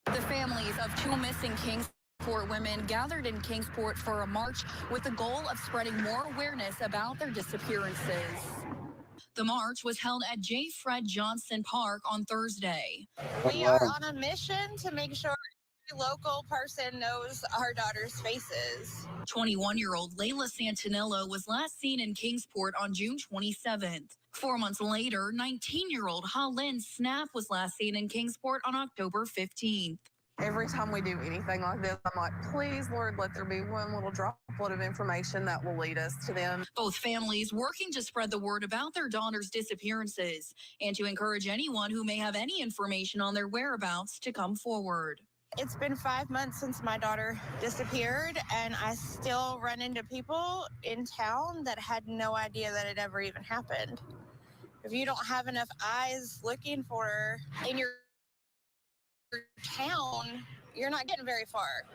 The families of two missing Kingsport women gathered in Kingsport for a march with the goal of spreading more awareness about their disappearances. The march was held at J. Fred Johnson Park on Thursday. We are on a mission to make sure every local person knows our daughter's faces. 21-year-old Layla Santanello was last seen in Kingsport on June 27th. 4 months later, 19-year-old Holland Snap was last seen in Kingsport on October 15th. Every time we do anything like this, I'm like, please, Lord, let there be one little droplet of information that will lead us to them. Both families working to spread the word about their daughter's disappearances and to encourage anyone who may have any information on their whereabouts to come forward. It's been 5 months since my daughter disappeared, and I still run into people in town that had no idea that it ever even happened. If you don't have enough eyes looking for her in your town, you're not getting very far.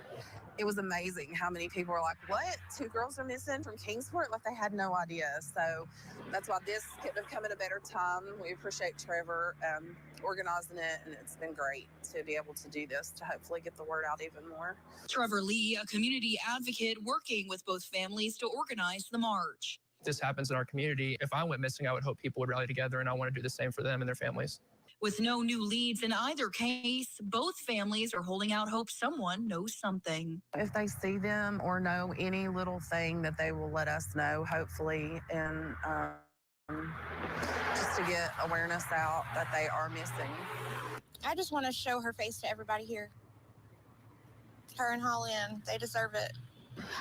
It was amazing how many people were like, what? 2 girls are missing from Kingsport? Like, they had no idea. So that's why this couldn't have come at a better time. We appreciate Trevor organizing it, and it's been great to be able to do this to hopefully get the word out even more. Trevor Lee, a community advocate working with both families to organize the march. This happens in our community. If I went missing, I would hope people would rally together, and I want to do the same for them and their families. With no new leads in either case, both families are holding out hope someone knows something. If they see them or know any little thing, that they will let us know, hopefully, and just to get awareness out that they are missing. I just want to show her face to everybody here. Her and Holland, they deserve it.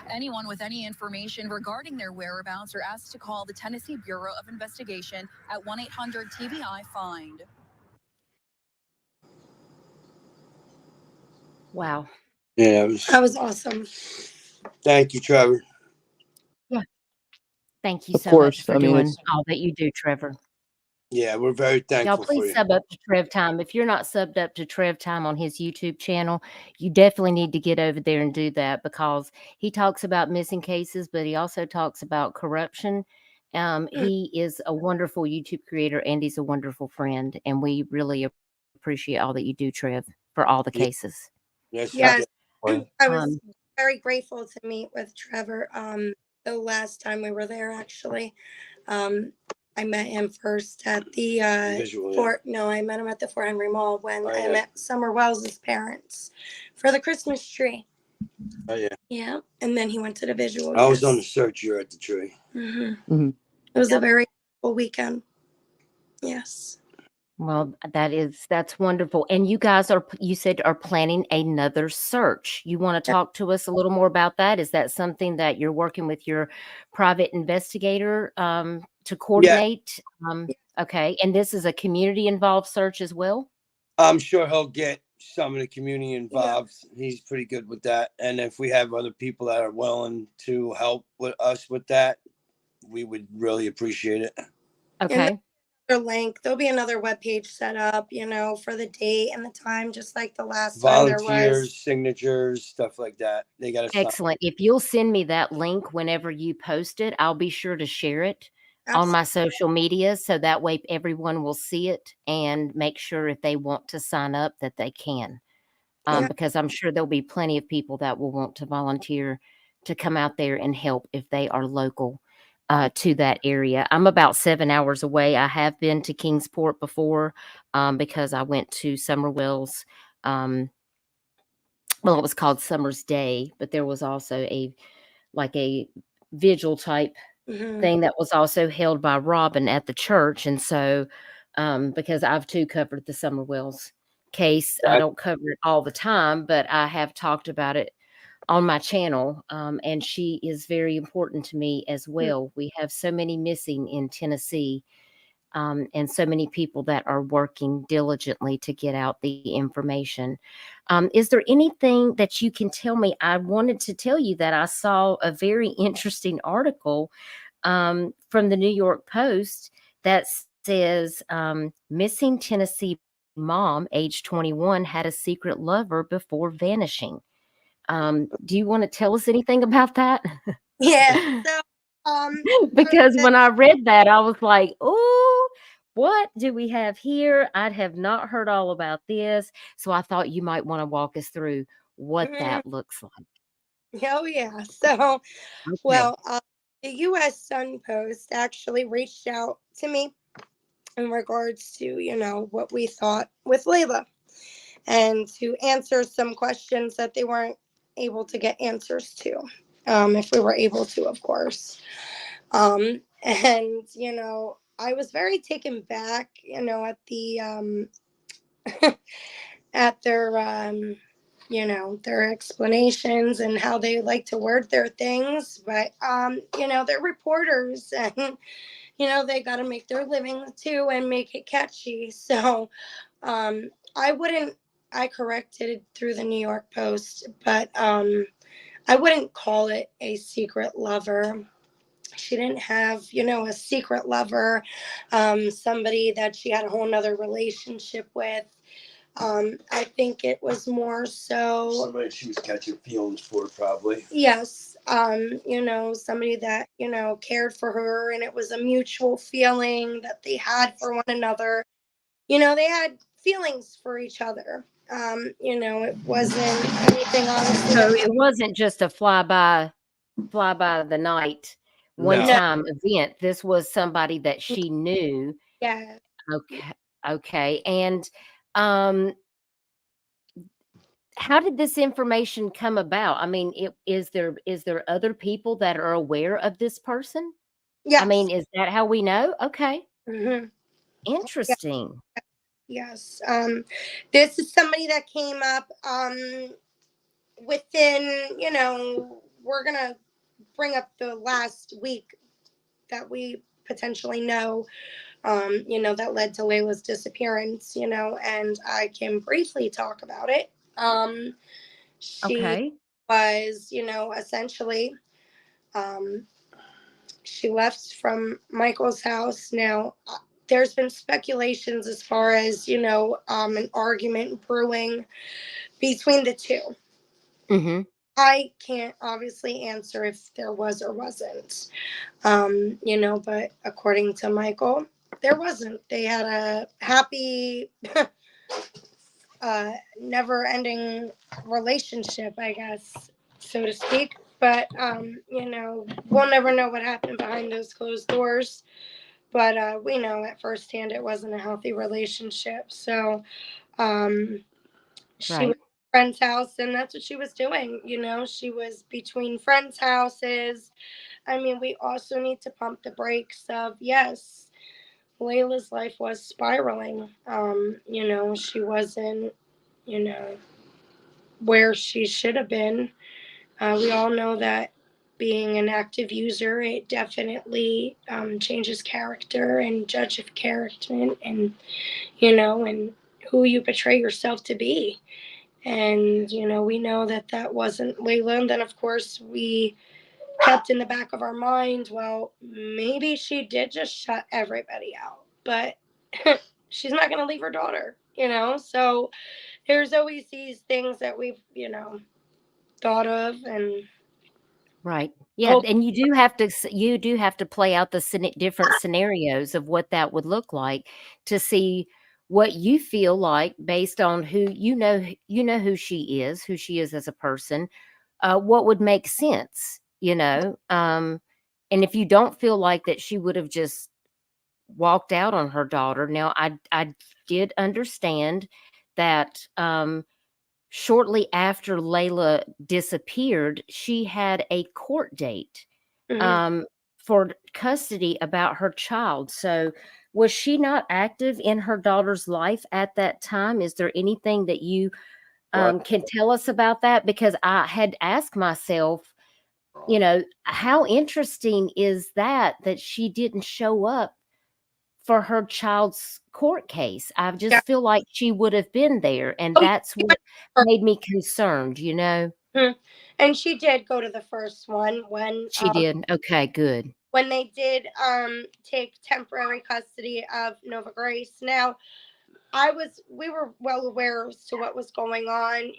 Anyone with any information regarding their whereabouts are asked to call the Tennessee Bureau of Investigation at 1-800-TBI-FIND. Wow. Yeah, That was awesome. Thank you, Trevor. Yeah. Thank you Of so course. much for I mean, doing it's- all that you do, Trevor. Yeah, we're very Y'all thankful for please you. sub up to Trev Time. If you're not subbed up to Trev Time on his YouTube channel, you definitely need to get over there and do that, because he talks about missing cases, but he also talks about corruption. He is a wonderful YouTube creator, and he's a wonderful friend, and we really appreciate all that you do, Trev, for all the Yeah. cases. Yes, we Yes, do. I was very grateful to meet with Trevor. The last time we were there, actually, I met him first at the Visual, yeah. Fort. No, I met him at the Fort Henry Mall when Oh, I yeah. met Summer Wells' parents for the Christmas tree. Oh, yeah. Yeah, and then he went to the visual. I was on the search. You're at the tree. It was a very full weekend. Yes. Well, that's wonderful. And you guys you said are planning another search. You want to talk to us a little more about that? Is that something that you're working with your private investigator to coordinate? Okay. And this is a community involved search as well? I'm sure he'll get some of the community involved. Yeah. He's pretty good with that. And if we have other people that are willing to help with us with that, we would really appreciate it. Okay. Link. There'll be another webpage set up, for the date and the time, just like the last volunteers, time there was. Signatures, stuff like that. They got to excellent. If you'll send me that link whenever you post it, I'll be sure to share it on my social media, so that way everyone will see it and make sure if they want to sign up that they can. Because I'm sure there'll be plenty of people that will want to volunteer to come out there and help if they are local to that area. I'm about 7 hours away. I have been to Kingsport before because I went to Summer Wells. Well, it was called Summer's Day, but there was also a vigil type thing that was also held by Robin at the church. And so because I've too covered the Summer Wells case, I don't cover it all the time, but I have talked about it on my channel, and she is very important to me as well. We have so many missing in Tennessee, and so many people that are working diligently to get out the information. Is there anything that you can tell me? I wanted to tell you that I saw a very interesting article from the New York Post that says missing Tennessee mom, age 21, had a secret lover before vanishing. Do you want to tell us anything about that? Yeah. So, because when I read that, I was like, "Oh, what do we have here? I have not heard all about this." So I thought you might want to walk us through what that looks like. Oh, yeah. So, well, the U.S. Sun Post actually reached out to me in regards to, what we thought with Layla, and to answer some questions that they weren't able to get answers to, if we were able to, of course. And, I was very taken back, at the, at their, their explanations and how they like to word their things. But, they're reporters, and, they got to make their living too and make it catchy. So, I corrected it through the New York Post, but, I wouldn't call it a secret lover. She didn't have, a secret lover, somebody that she had a whole nother relationship with. I think it was more so somebody she was catching feelings for, probably. Yes. Somebody that, cared for her, and it was a mutual feeling that they had for one another. They had feelings for each other. It wasn't anything, honestly. So it wasn't just a fly by the night one-time event. This was somebody that she knew. Yeah. Okay. And how did this information come about? I mean, is there other people that are aware of this person? Yes. I mean, is that how we know? Okay. Interesting. Yes. This is somebody that came up within, we're gonna bring up the last week that we potentially know, that led to Layla's disappearance, and I can briefly talk about it. She was, essentially, she left from Michael's house. Now, there's been speculations as far as, an argument brewing between the two. Mm-hmm. I can't obviously answer if there was or wasn't. But according to Michael, there wasn't. They had a happy, never-ending relationship, I guess, so to speak. But we'll never know what happened behind those closed doors. But we know at firsthand it wasn't a healthy relationship. So she was Right. at a friend's house, and that's what she was doing. She was between friends' houses. I mean, we also need to pump the brakes of, yes, Layla's life was spiraling. She wasn't, where she should have been. We all know that being an active user, it definitely changes character and judge of character and and who you portray yourself to be. And, we know that that wasn't Layla. And then, of course, we kept in the back of our mind, well, maybe she did just shut everybody out, but she's not going to leave her daughter, So there's always these things that we've, thought of and Right. Yeah, hope. and you do have to play out the different scenarios of what that would look like to see what you feel like based on who who she is as a person, what would make sense, and if you don't feel like that she would have just walked out on her daughter. Now, I did understand that shortly after Layla disappeared, she had a court date Mhm. um, for custody about her child. So, was she not active in her daughter's life at that time? Is there anything that you But can tell us about that? Because I had asked myself, how interesting is that she didn't show up for her child's court case? I Yeah. just feel like she would have been there, and Oh, yeah. that's She what went to made me concerned. the first, and she did go to the first one when She did. Okay, good. they did take temporary custody of Nova Grace. Now, we were well aware as to what was going on.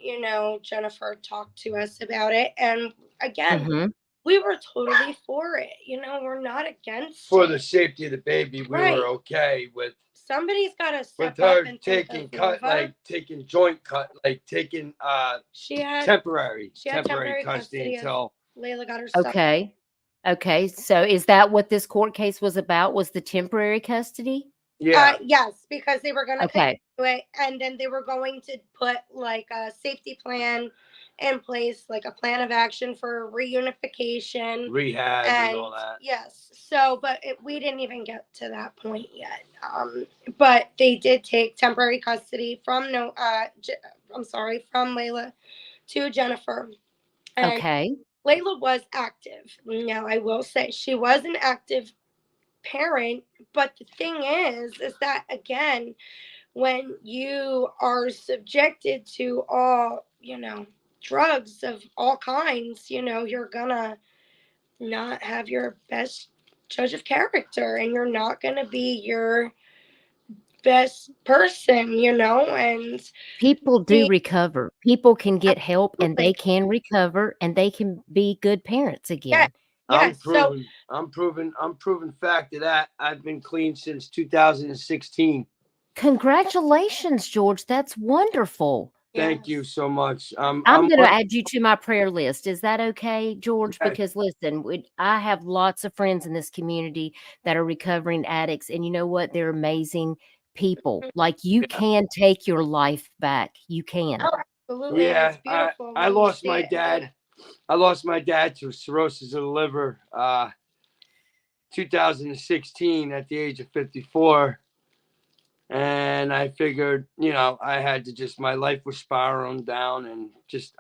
Jennifer talked to us about it. And again, Mhm. we were totally for it. We're not against for it. the safety of the baby, we Right. were okay with Somebody's got to step up her and think taking of cut, Nova. like taking joint cut, like taking She had temporary temporary custody custody of until Layla got her stuff. Okay. Okay, so is that what this court case was about? Was the temporary custody? yeah. Yes, because they were going to Okay. continue it, and then they were going to put like a safety plan in place, like a plan of action for reunification, Rehab and all that. Yes. So, but we didn't even get to that point yet. But they did take temporary custody from from Layla to Jennifer, and Okay. Layla was active. Now, I will say she was an active parent, but the thing is that again, when you are subjected to all, drugs of all kinds, you're gonna not have your best judge of character, and you're not gonna be your best person, and People do she recover. People can get help, and absolutely, they can recover, and they can be good parents yeah, again. yes. So I'm proven fact of that. I've been clean since 2016. Congratulations, George. That's wonderful. Thank you yes. so much. I'm going to add you to my prayer list. Is that okay, George? Okay. Because listen, I have lots of friends in this community that are recovering addicts, and you know what? They're amazing people. Like, you Yeah. can take your life back. You can. Oh, absolutely. And it's beautiful. I when you lost see my it. dad. I lost my dad to cirrhosis of the liver 2016 at the age of 54. And I figured, I had to my life was spiraling down and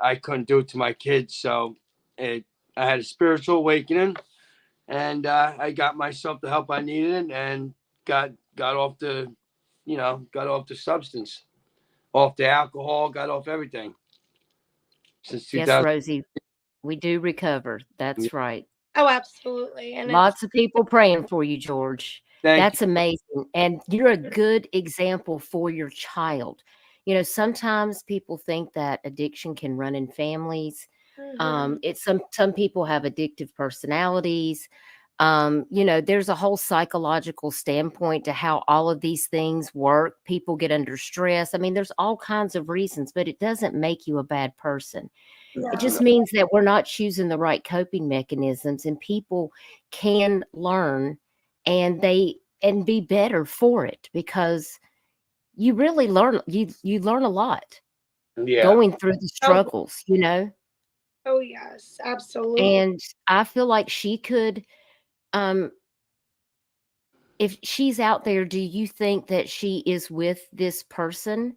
I couldn't do it to my kids. So I had a spiritual awakening, and I got myself the help I needed and got off got off the substance, off the alcohol, got off everything since Yes, 2000. Rosie, we do recover. That's right. Oh, absolutely. And it's Lots of people praying for you, George. Thank That's amazing, and you're a good example for your child. Sometimes people think that addiction can run in families. It's some people have addictive personalities. There's a whole psychological standpoint to how all of these things work. People get under stress. I mean, there's all kinds of reasons, but it doesn't make you a bad person. It just No. means that we're not choosing the right coping mechanisms, and people can learn and be better for it, because you really learn a lot you. Yeah. going through the struggles. Oh yes, absolutely. And I feel like she could, um if she's out there, do you think that she is with this person?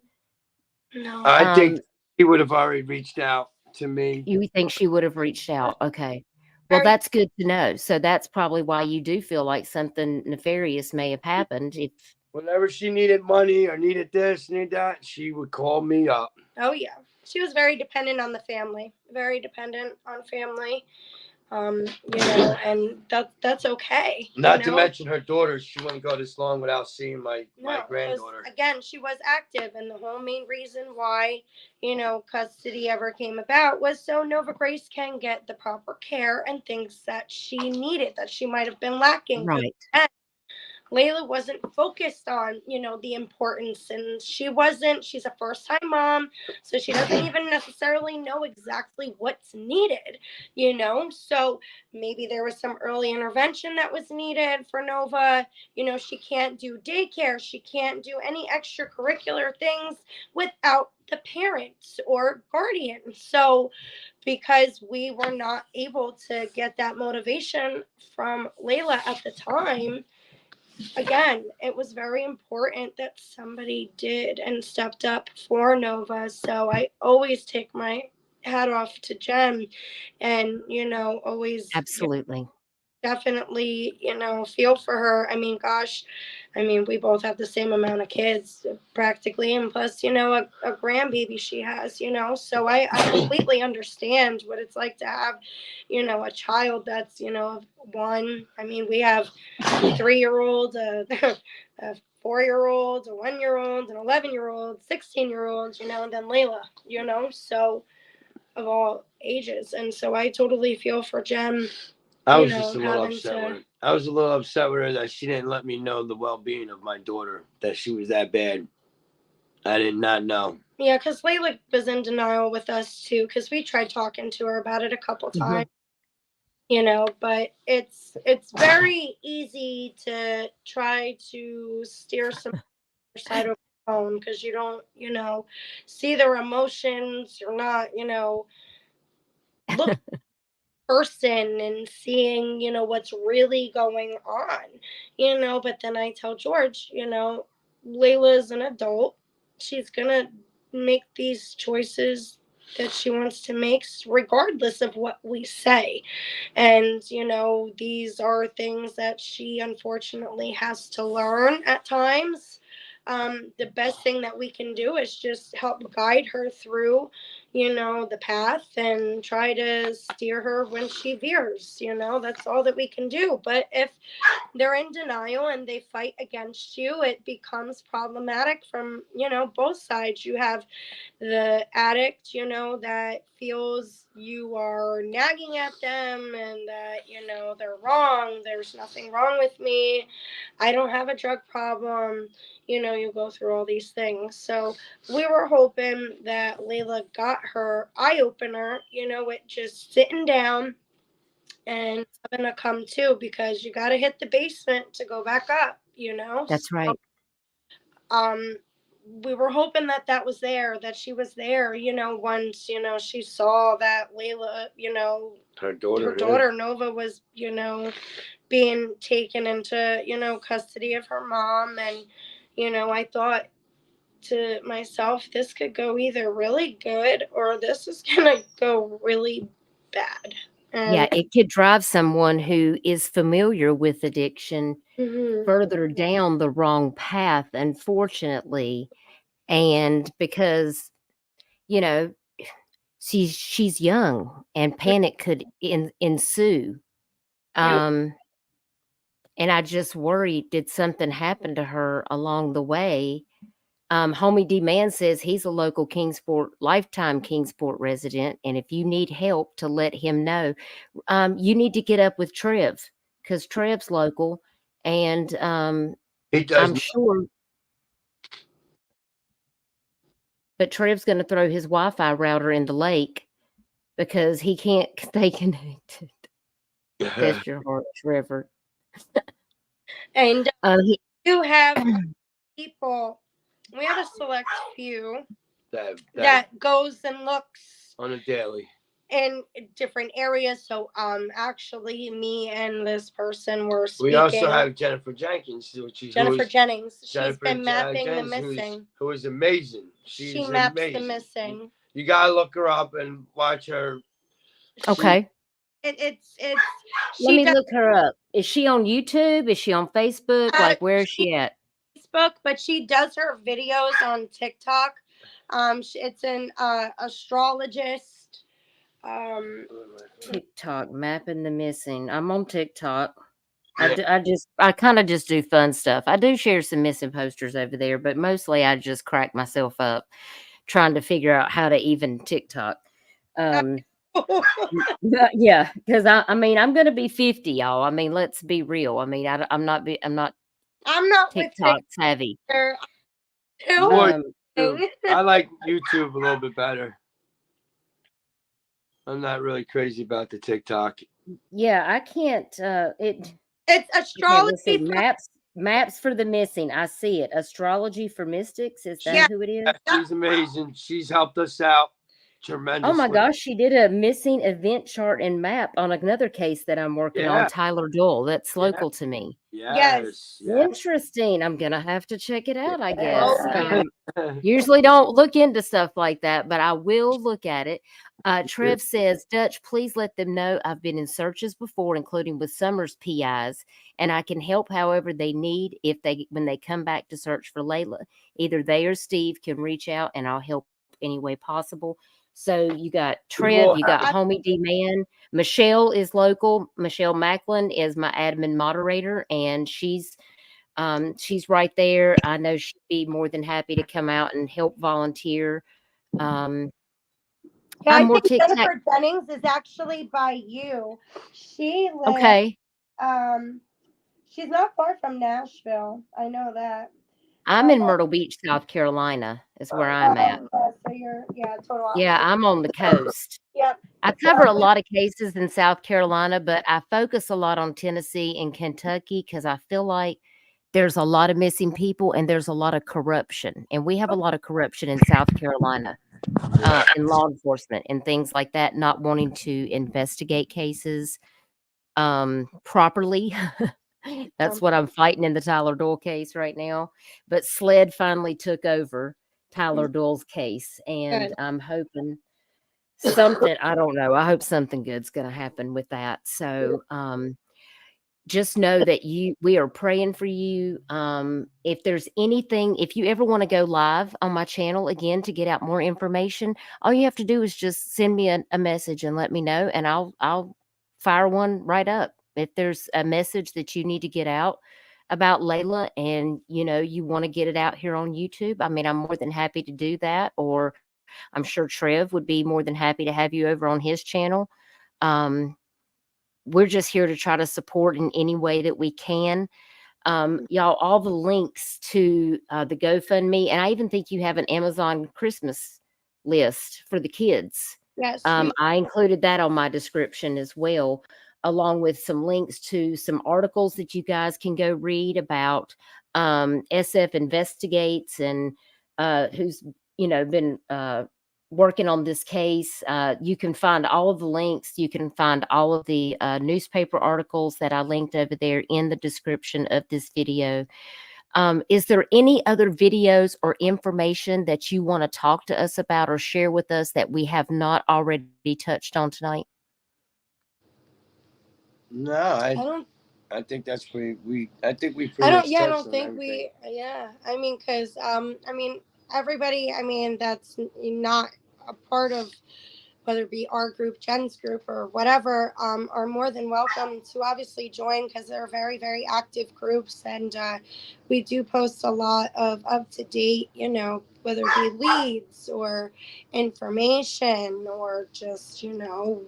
No. I think Um, he would have already reached out to me. you think she would have reached out? Okay. Well, Very that's good to know. So that's probably why you do feel like something nefarious may have happened. If Whenever she needed money or needed this, needed that, she would call me up. Oh yeah. She was very dependent on the family. Very dependent on family. And that's okay. Not to mention her daughter. She wouldn't go this long without seeing my No, granddaughter. again, she was active, and the whole main reason why, custody ever came about was so Nova Grace can get the proper care and things that she needed, that she might have been lacking. 'Cause right. again, Layla wasn't focused on, the importance, and she's a first time mom, so she doesn't even necessarily know exactly what's needed, So maybe there was some early intervention that was needed for Nova. She can't do daycare, she can't do any extracurricular things without the parents or guardian. So because we were not able to get that motivation from Layla at the time, again, it was very important that somebody did and stepped up for Nova. So I always take my hat off to Jem, and, always Absolutely. definitely, feel for her. I mean, gosh, we both have the same amount of kids practically, and plus, a grandbaby she has, so I completely understand what it's like to have, a child that's, one. We have a 3-year-old, a 4-year-old, a 1-year-old, an 11-year-old, 16-year-old, and then Layla, so of all ages. And so I totally feel for Jem. I was just a little upset with her. I was a little upset with her that she didn't let me know the well-being of my daughter, that she was that bad. I did not know. Yeah, because Layla was in denial with us too, because we tried talking to her about it a couple times. But it's very easy to try to steer some side of the phone, because you don't, see their emotions. You're not, look person and seeing, what's really going on, but then I tell George, Layla is an adult. She's gonna make these choices that she wants to make regardless of what we say. And, these are things that she unfortunately has to learn at times. The best thing that we can do is just help guide her through, the path, and try to steer her when she veers. That's all that we can do. But if they're in denial and they fight against you, it becomes problematic from, both sides. You have the addict, that feels you are nagging at them, and that, they're wrong. There's nothing wrong with me. I don't have a drug problem. You go through all these things. So we were hoping that Layla got her eye opener, with just sitting down and having to come to, because you got to hit the basement to go back up, That's So, right. we were hoping that that was there, that she was there, once, she saw that Layla, Her her daughter Nova was, being taken into, custody of her mom. And, I thought to myself, this could go either really good or this is going to go really bad. Yeah, And it could drive someone who is familiar with addiction mhm, further down the wrong path, unfortunately. And because, you know, she's young and panic could ensue. yep. Um, And I just worry, did something happen to her along the way? Homie D Man says he's a local lifetime Kingsport resident, and if you need help, to let him know. You need to get up with Trev, because Trev's local, and He does. I'm sure. But Trev's going to throw his Wi-Fi router in the lake because he can't stay connected. Bless your heart, Trevor. And He you have people. We have a select few that goes and looks on a daily in different areas. So actually me and this person were speaking. We also have Jennifer Jenkins, Jennifer Jennings. She's Jennifer been mapping Jennings, the missing. who is amazing. She maps the missing. You gotta look her up and watch her. Okay. It's Let me look her up. Is she on YouTube? Is she on Facebook? Like, where is she at? Facebook, but she does her videos on TikTok. It's an astrologist. TikTok, mapping the missing. I'm on TikTok. I kind of just do fun stuff. I do share some missing posters over there, but mostly I just crack myself up trying to figure out how to even TikTok. Yeah, because I mean, I'm gonna be 50, y'all. I mean, let's be real. I mean, I'm not TikTok savvy. I like YouTube a little bit better. I'm not really crazy about the TikTok. Yeah, I can't. It's astrology. Maps for the missing. I see it. Astrology for Mystics. Is that who it is? She's amazing. She's helped us out tremendously. Oh my gosh, she did a missing event chart and map on another case that I'm working on, Tyler Dull. That's local to me. Yes. Interesting. I'm gonna have to check it out, I guess. Usually don't look into stuff like that, but I will look at it. Trev says, Dutch, please let them know I've been in searches before, including with Summers PIs, and I can help however they need when they come back to search for Layla. Either they or Steve can reach out and I'll help any way possible. So you got Trev, you got Homie D Man. Michelle is local. Michelle Macklin is my admin moderator, and she's right there. I know she'd be more than happy to come out and help volunteer. I think Jennifer Jennings is actually by you. She lives. She's not far from Nashville. I know that. I'm in Myrtle Beach, South Carolina, is where I'm at. So you're total opposite. Yeah, I'm on the coast. Yep. I cover a lot of cases in South Carolina, but I focus a lot on Tennessee and Kentucky because I feel like there's a lot of missing people and there's a lot of corruption. And we have a lot of corruption in South Carolina in law enforcement and things like that, not wanting to investigate cases properly. That's what I'm fighting in the Tyler Doyle case right now. But SLED finally took over Tyler Doyle's case, and I'm hoping something, I don't know, I hope something good's going to happen with that. So just know that we are praying for you. If there's anything, if you ever want to go live on my channel again to get out more information, all you have to do is just send me a message and let me know, and I'll fire one right up. If there's a message that you need to get out about Layla and you want to get it out here on YouTube, I mean, I'm more than happy to do that. Or I'm sure Trev would be more than happy to have you over on his channel. We're just here to try to support in any way that we can. Y'all, all the links to the GoFundMe, and I even think you have an Amazon Christmas list for the kids. Yes. I included that on my description as well, along with some links to some articles that you guys can go read about SF Investigates and who's been working on this case. You can find all of the links. You can find all of the newspaper articles that I linked over there in the description of this video. Is there any other videos or information that you want to talk to us about or share with us that we have not already touched on tonight? No, I think that's pretty. I think we pretty much touched on everything. I don't think we. Yeah, I mean, because everybody. I mean, that's not a part of whether it be our group, Jen's group, or whatever, are more than welcome to obviously join, because they're very, very active groups. And we do post a lot of up-to-date, whether it be leads or information or just,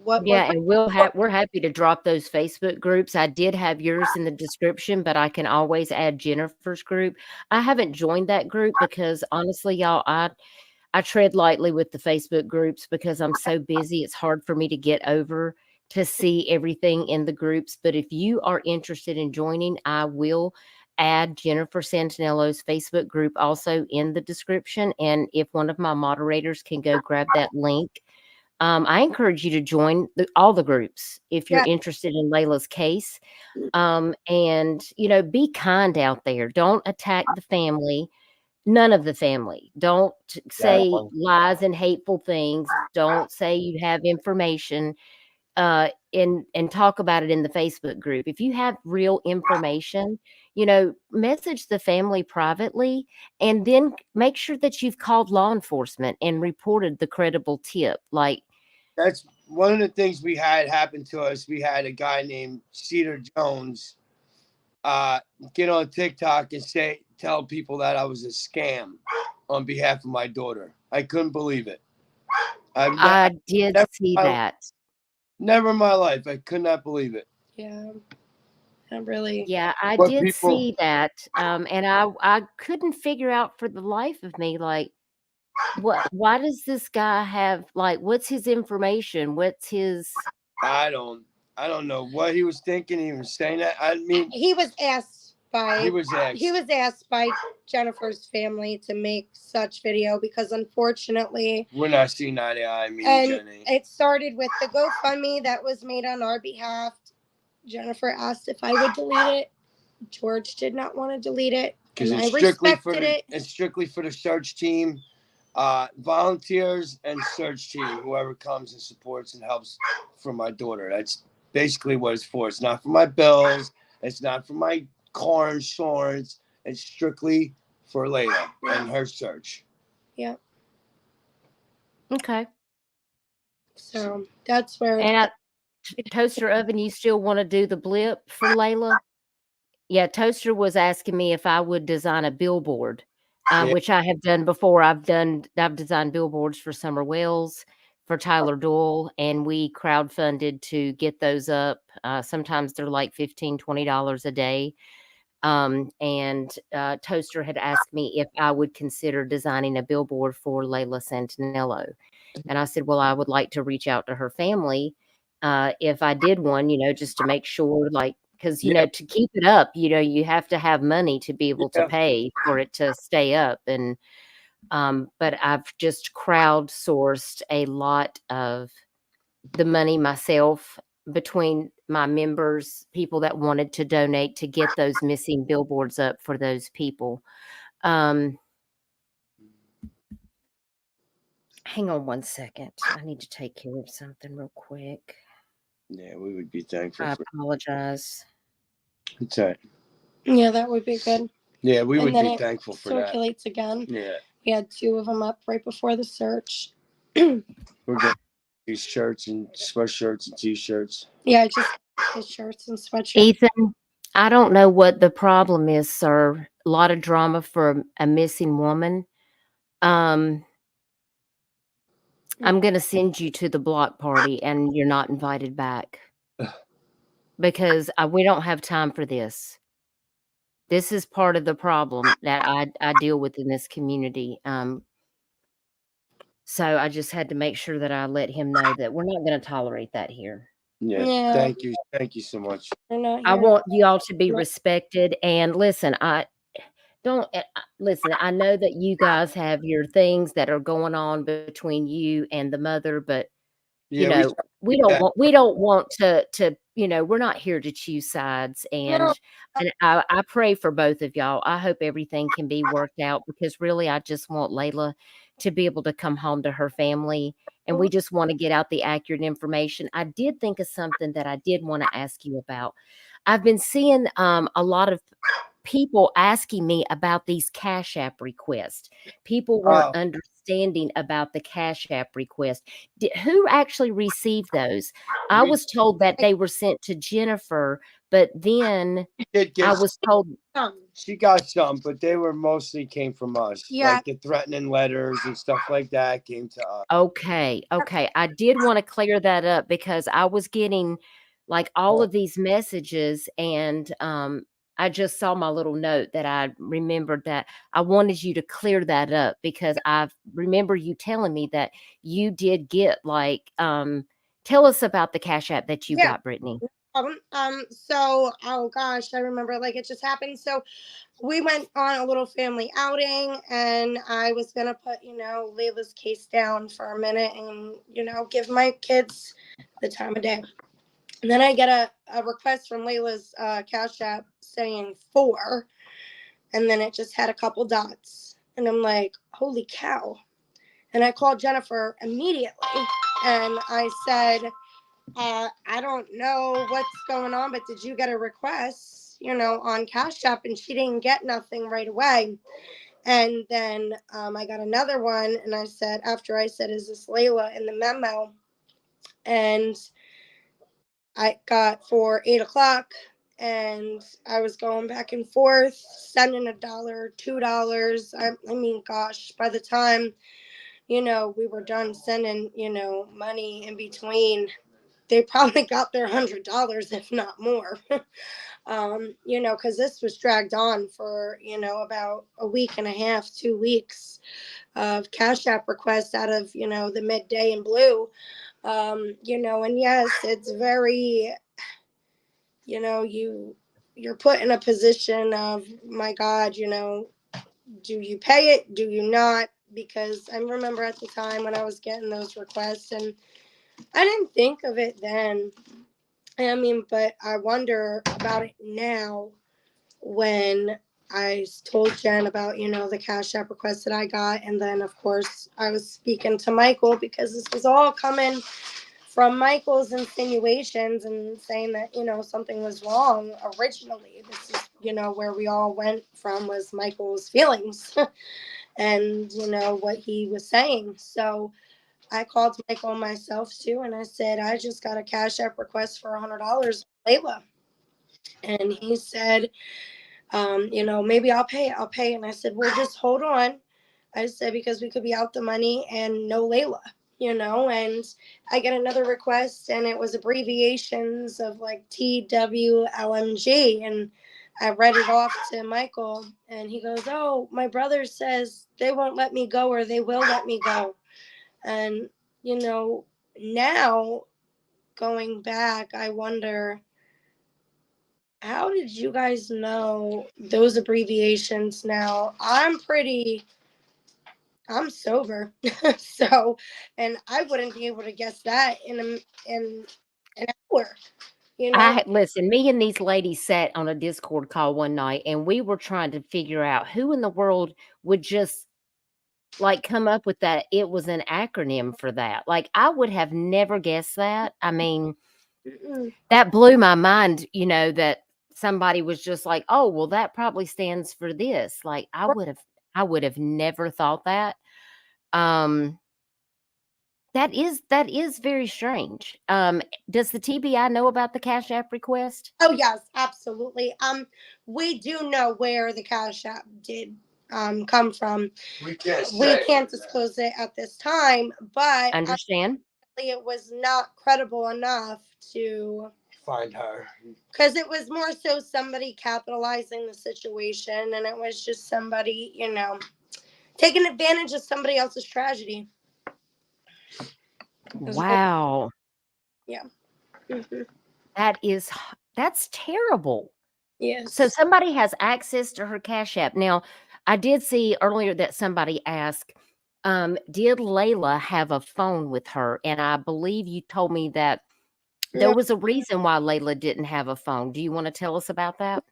what we're... Yeah, and we're happy to drop those Facebook groups. I did have yours in the description, but I can always add Jennifer's group. I haven't joined that group because honestly, y'all, I tread lightly with the Facebook groups because I'm so busy. It's hard for me to get over to see everything in the groups. But if you are interested in joining, I will add Jennifer Santanello's Facebook group also in the description. And if one of my moderators can go grab that link, I encourage you to join all the groups if you're interested in Layla's case. And, be kind out there. Don't attack the family. None of the family. Don't say lies and hateful things. Don't say you have information and talk about it in the Facebook group. If you have real information, message the family privately and then make sure that you've called law enforcement and reported the credible tip. Like, that's one of the things we had happen to us. We had a guy named Cedar Jones get on TikTok and tell people that I was a scam on behalf of my daughter. I couldn't believe it. I did see that. Never in my life. I could not believe it. Yeah. Not really. Yeah, I did see that. And I couldn't figure out for the life of me, like, why does this guy have, like, what's his information? What's his... I don't know what he was thinking. He was saying that. I mean, he was asked by Jennifer's family to make such video because unfortunately we're not seeing eye to eye, me and Jenny. It started with the GoFundMe that was made on our behalf. Jennifer asked if I would delete it. George did not want to delete it, and I respected it. It's strictly for the search team, volunteers and search team, whoever comes and supports and helps for my daughter. That's basically what it's for. It's not for my bills. It's not for my car insurance. It's strictly for Layla and her search. Yeah. Okay. So that's where... And Toaster Oven, you still want to do the blip for Layla? Yeah, Toaster was asking me if I would design a billboard, which I have done before. I've designed billboards for Summer Wells, for Tyler Doyle, and we crowdfunded to get those up. Sometimes they're like $15, $20 a day. And Toaster had asked me if I would consider designing a billboard for Layla Santanello. And I said, well, I would like to reach out to her family if I did one, just to make sure, like, because, to keep it up, you have to have money to be able to pay for it to stay up. And but I've just crowdsourced a lot of the money myself between my members, people that wanted to donate to get those missing billboards up for those people. Hang on one second. I need to take care of something real quick. Yeah, we would be thankful. I apologize. It's all right. Yeah, that would be good. Yeah, we would be thankful for that. Circulates again. Yeah. We had 2 of them up right before the search. We're getting these shirts and sweatshirts and t-shirts. Yeah, just the shirts and sweatshirts. Ethan, I don't know what the problem is, sir. A lot of drama for a missing woman. I'm going to send you to the block party and you're not invited back because we don't have time for this. This is part of the problem that I deal with in this community. So I just had to make sure that I let him know that we're not going to tolerate that here. Yeah. Thank you. Thank you so much. I want you all to be respected. And listen, listen, I know that you guys have your things that are going on between you and the mother, but we don't want to, we're not here to choose sides. And I pray for both of y'all. I hope everything can be worked out because really, I just want Layla to be able to come home to her family. And we just want to get out the accurate information. I did think of something that I did want to ask you about. I've been seeing a lot of people asking me about these Cash App requests. People weren't understanding about the Cash App request. Who actually received those? I was told that they were sent to Jennifer, but then I was told she got some, but they were mostly came from us. Yeah. Like the threatening letters and stuff like that came to us. Okay. I did want to clear that up because I was getting like all of these messages and I just saw my little note that I remembered that I wanted you to clear that up because I remember you telling me that you did get like tell us about the Cash App that you got, Brittany. So oh gosh, I remember like it just happened. So we went on a little family outing and I was gonna put, Layla's case down for a minute and, give my kids the time of day. And then I get a request from Layla's Cash App saying 4, and then it just had a couple dots. And I'm like, holy cow. And I called Jennifer immediately and I said, I don't know what's going on, but did you get a request, on Cash App? And she didn't get nothing right away. And then I got another one and I said, after I said, is this Layla in the memo? And I got for 8:00 and I was going back and forth, sending $1, $2. I mean, gosh, by the time, we were done sending, money in between, they probably got their $100, if not more. Because this was dragged on for, about a week and a half, 2 weeks of Cash App requests out of, the midday in blue. And yes, it's very, you're put in a position of, my God, do you pay it? Do you not? Because I remember at the time when I was getting those requests and I didn't think of it then. I mean, but I wonder about it now when I told Jen about, the Cash App request that I got. And then, of course, I was speaking to Michael because this was all coming from Michael's insinuations and saying that, something was wrong originally. This is, where we all went from was Michael's feelings and, what he was saying. So I called Michael myself too, and I said, I just got a Cash App request for $100, Layla. And he said, maybe I'll pay. And I said, well, just hold on. I said, because we could be out the money and no Layla, and I get another request and it was abbreviations of like TWLMG. And I read it off to Michael and he goes, oh, my brother says they won't let me go or they will let me go. And, now going back, I wonder, how did you guys know those abbreviations now? I'm sober. So, and I wouldn't be able to guess that in an hour, Listen, me and these ladies sat on a Discord call one night and we were trying to figure out who in the world would just like come up with that. It was an acronym for that. Like I would have never guessed that. I mean, that blew my mind, that somebody was just like, oh, well, that probably stands for this. Like I would have never thought that. That is very strange. Does the TBI know about the Cash App request? Oh yes, absolutely. We do know where the Cash App did come from. We can't disclose it at this time, but Understand? It was not credible enough to find her, because it was more so somebody capitalizing the situation, and it was just somebody, taking advantage of somebody else's tragedy. Wow. Yeah. Mm-hmm. That's terrible. Yes. So somebody has access to her Cash App. Now, I did see earlier that somebody asked, did Layla have a phone with her? And I believe you told me that there was a reason why Layla didn't have a phone. Do you want to tell us about that?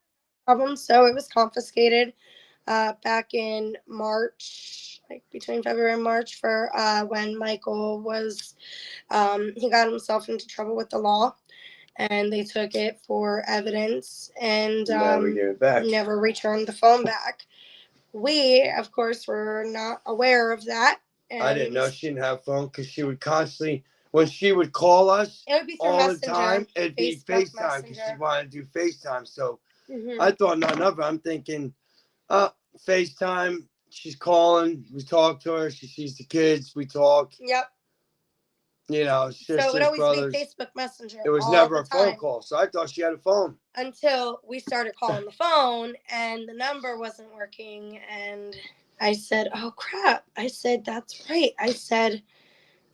So it was confiscated back in March, like between February and March, for when Michael was, he got himself into trouble with the law. And they took it for evidence and never returned the phone back. We, of course, were not aware of that. And I didn't know she didn't have a phone because she would constantly, when she would call us it would be through all Messenger, the time, it'd be Facebook FaceTime because she Messenger. wanted to do FaceTime. So Mhm. I thought nothing of it. I'm thinking, FaceTime, she's calling, we talk to her, she sees the kids, we talk. Yep. You know, So it would sisters, always brothers. be Facebook Messenger. It was all never the a phone time. call. So I thought she had a phone. Until we started calling the phone and the number wasn't working. And I said, oh, crap. I said, that's right. I said,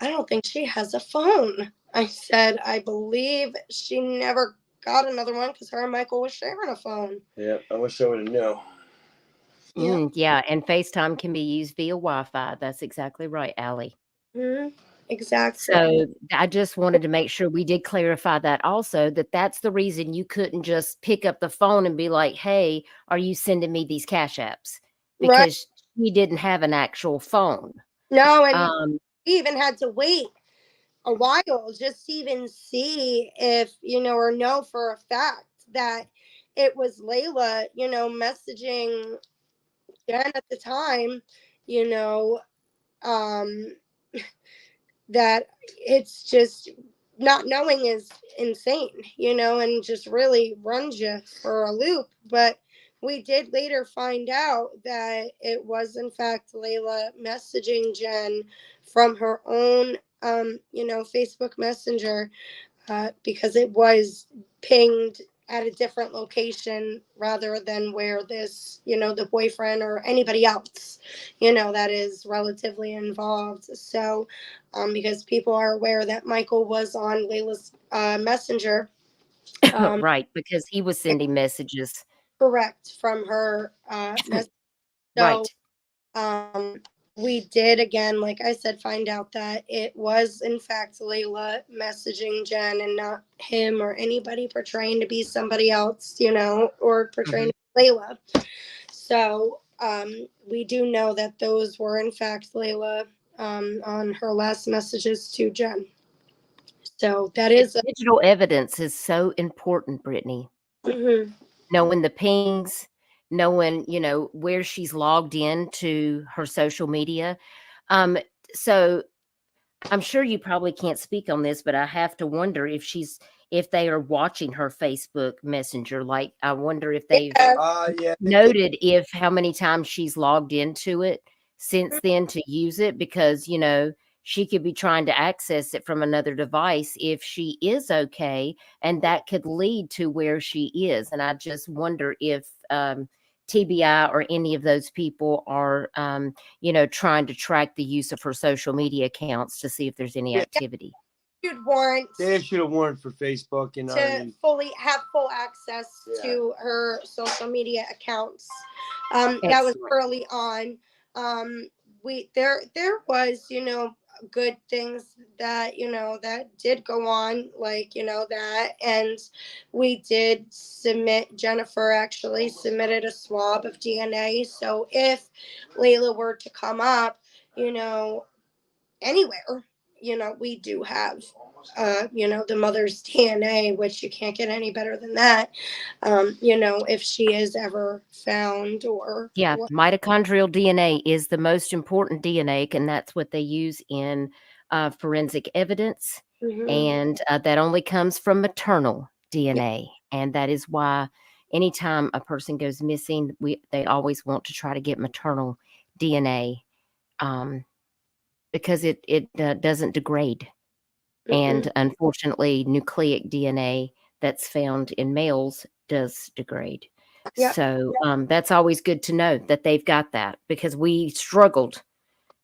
I don't think she has a phone. I said, I believe she never got another one because her and Michael was sharing a phone. Yeah, I wish I would have known. Yeah. Yeah, and FaceTime can be used via Wi-Fi. That's exactly right, Allie. Mhm. Exactly. So I just wanted to make sure we did clarify that also, that that's the reason you couldn't just pick up the phone and be like, hey, are you sending me these cash apps? Right. Because she didn't have an actual phone. No, and We we even had to wait a while just to even see if, or know for a fact that it was Layla, messaging Jen at the time, um, that it's just not knowing is insane, and just really runs you for a loop. But we did later find out that it was in fact Layla messaging Jen from her own, Facebook Messenger, because it was pinged at a different location rather than where this, the boyfriend or anybody else, that is relatively involved. So, because people are aware that Michael was on Layla's Messenger. right, because he was sending messages. Correct, from her message. So, Right. we did again, like I said, find out that it was in fact Layla messaging Jen and not him or anybody portraying to be somebody else, or portraying to be Layla. So we do know that those were in fact Layla on her last messages to Jen. So that is Digital evidence is so important, Brittany. Mhm. Knowing the pings, knowing, where she's logged in to her social media. So I'm sure you probably can't speak on this, but I have to wonder if they are watching her Facebook Messenger. Like, I wonder if they've noted if how many times she's logged into it since then to use it, because, she could be trying to access it from another device if she is okay, and that could lead to where she is. And I just wonder if TBI or any of those people are, trying to track the use of her social media accounts to see if there's any activity. Should warrant. They issued a warrant for Facebook, to fully have full access to her social media accounts. That was early on. There was, good things that, that did go on, like, that. And we did Jennifer actually submitted a swab of DNA. So if Layla were to come up, anywhere, we do have, the mother's DNA, which you can't get any better than that. If she is ever found or. Yeah, mitochondrial DNA is the most important DNA, and that's what they use in forensic evidence. Mhm. And that only comes from maternal DNA. And that is why anytime a person goes missing, they always want to try to get maternal DNA, because it doesn't degrade. And unfortunately, nucleic DNA that's found in males does degrade. Yep. So that's always good to know that they've got that, because we struggled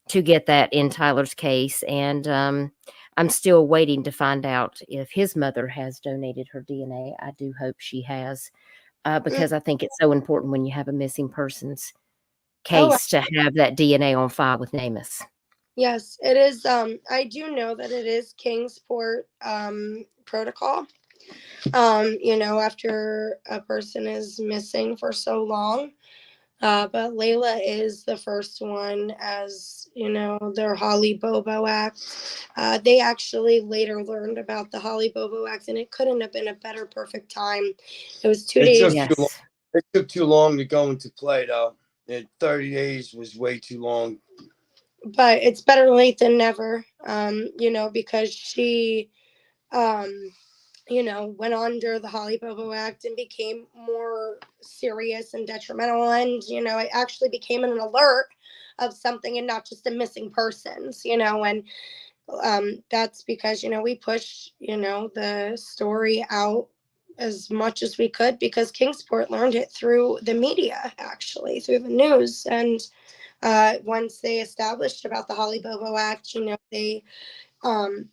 to get that in Tyler's case. And I'm still waiting to find out if his mother has donated her DNA. I do hope she has, because I think it's so important when you have a missing persons case to have that DNA on file with NamUs. Yes, it is. I do know that it is Kingsport protocol. After a person is missing for so long. But Layla is the first one, as their Holly BOBO Act. They actually later learned about the Holly BOBO Act, and it couldn't have been a better perfect time. It was 2 days. It took too long to go into play, though. 30 days was way too long. but it's better late than never. You know, because she, you know, went under the Holly Bobo Act and became more serious and detrimental. And, you know, it actually became an alert of something and not just a missing persons, you know, and that's because, you know, we push, you know, the story out as much as we could because Kingsport learned it through the media, actually, through the news. And once they established about the Holly Bobo Act, you know, they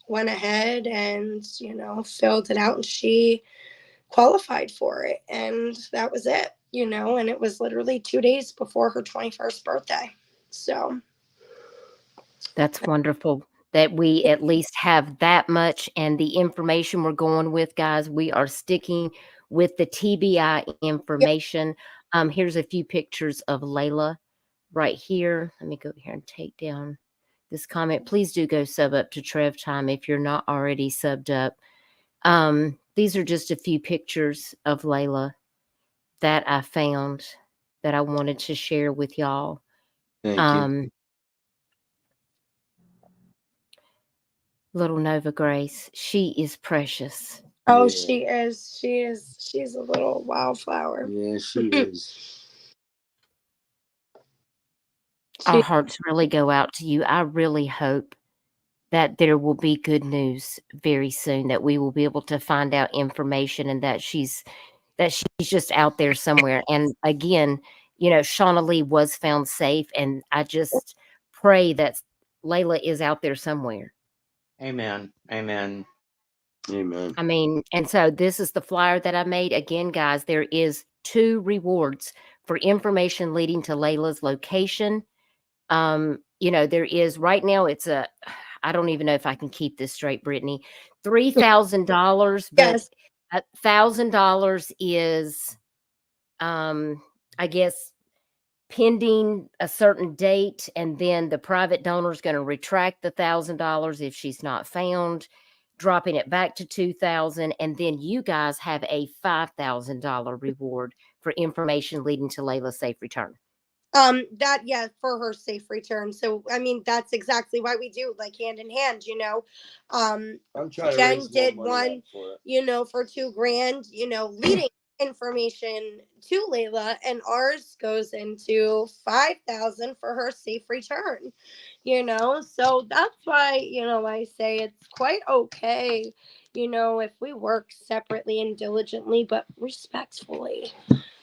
went ahead and, you know, filled it out, and she qualified for it. And that was it, you know, and it was literally 2 days before her 21st birthday. So That's wonderful that we at least have that much, and the information we're going with, guys, we are sticking with the TBI yeah. information. Here's a few pictures of Layla right here. Let me go here and take down this comment. Please do go sub up to Trev Time if you're not already subbed up. These are just a few pictures of Layla that I found that I wanted to share with y'all. Thank you. Little Nova Grace, she is precious. Oh, Yeah. she is. She's a little wildflower. Yeah, she is. Our hearts really go out to you. I really hope that there will be good news very soon, that we will be able to find out information, and that she's just out there somewhere. And again, you know, Shauna Lee was found safe, and I just pray that Layla is out there somewhere. Amen. Amen. Amen. I mean, and so this is the flyer that I made. Again, guys, there is 2 rewards for information leading to Layla's location. You know, there is right now, it's I don't even know if I can keep this straight, Brittany. $3,000, but Yes. $1,000 is, I guess, pending a certain date, and then the private donor is going to retract the $1,000 if she's not found, dropping it back to $2,000, and then you guys have a $5,000 reward for information leading to Layla's safe return. That, yeah, for her safe return. So I mean, that's exactly why we do, like, hand in hand, you know. I'm trying to Jen raise did more money one, for it. you know, for $2,000, you know, leading information to Layla, and ours goes into 5,000 for her safe return, you know. So that's why, you know, I say it's quite okay, you know, if we work separately and diligently, but respectfully,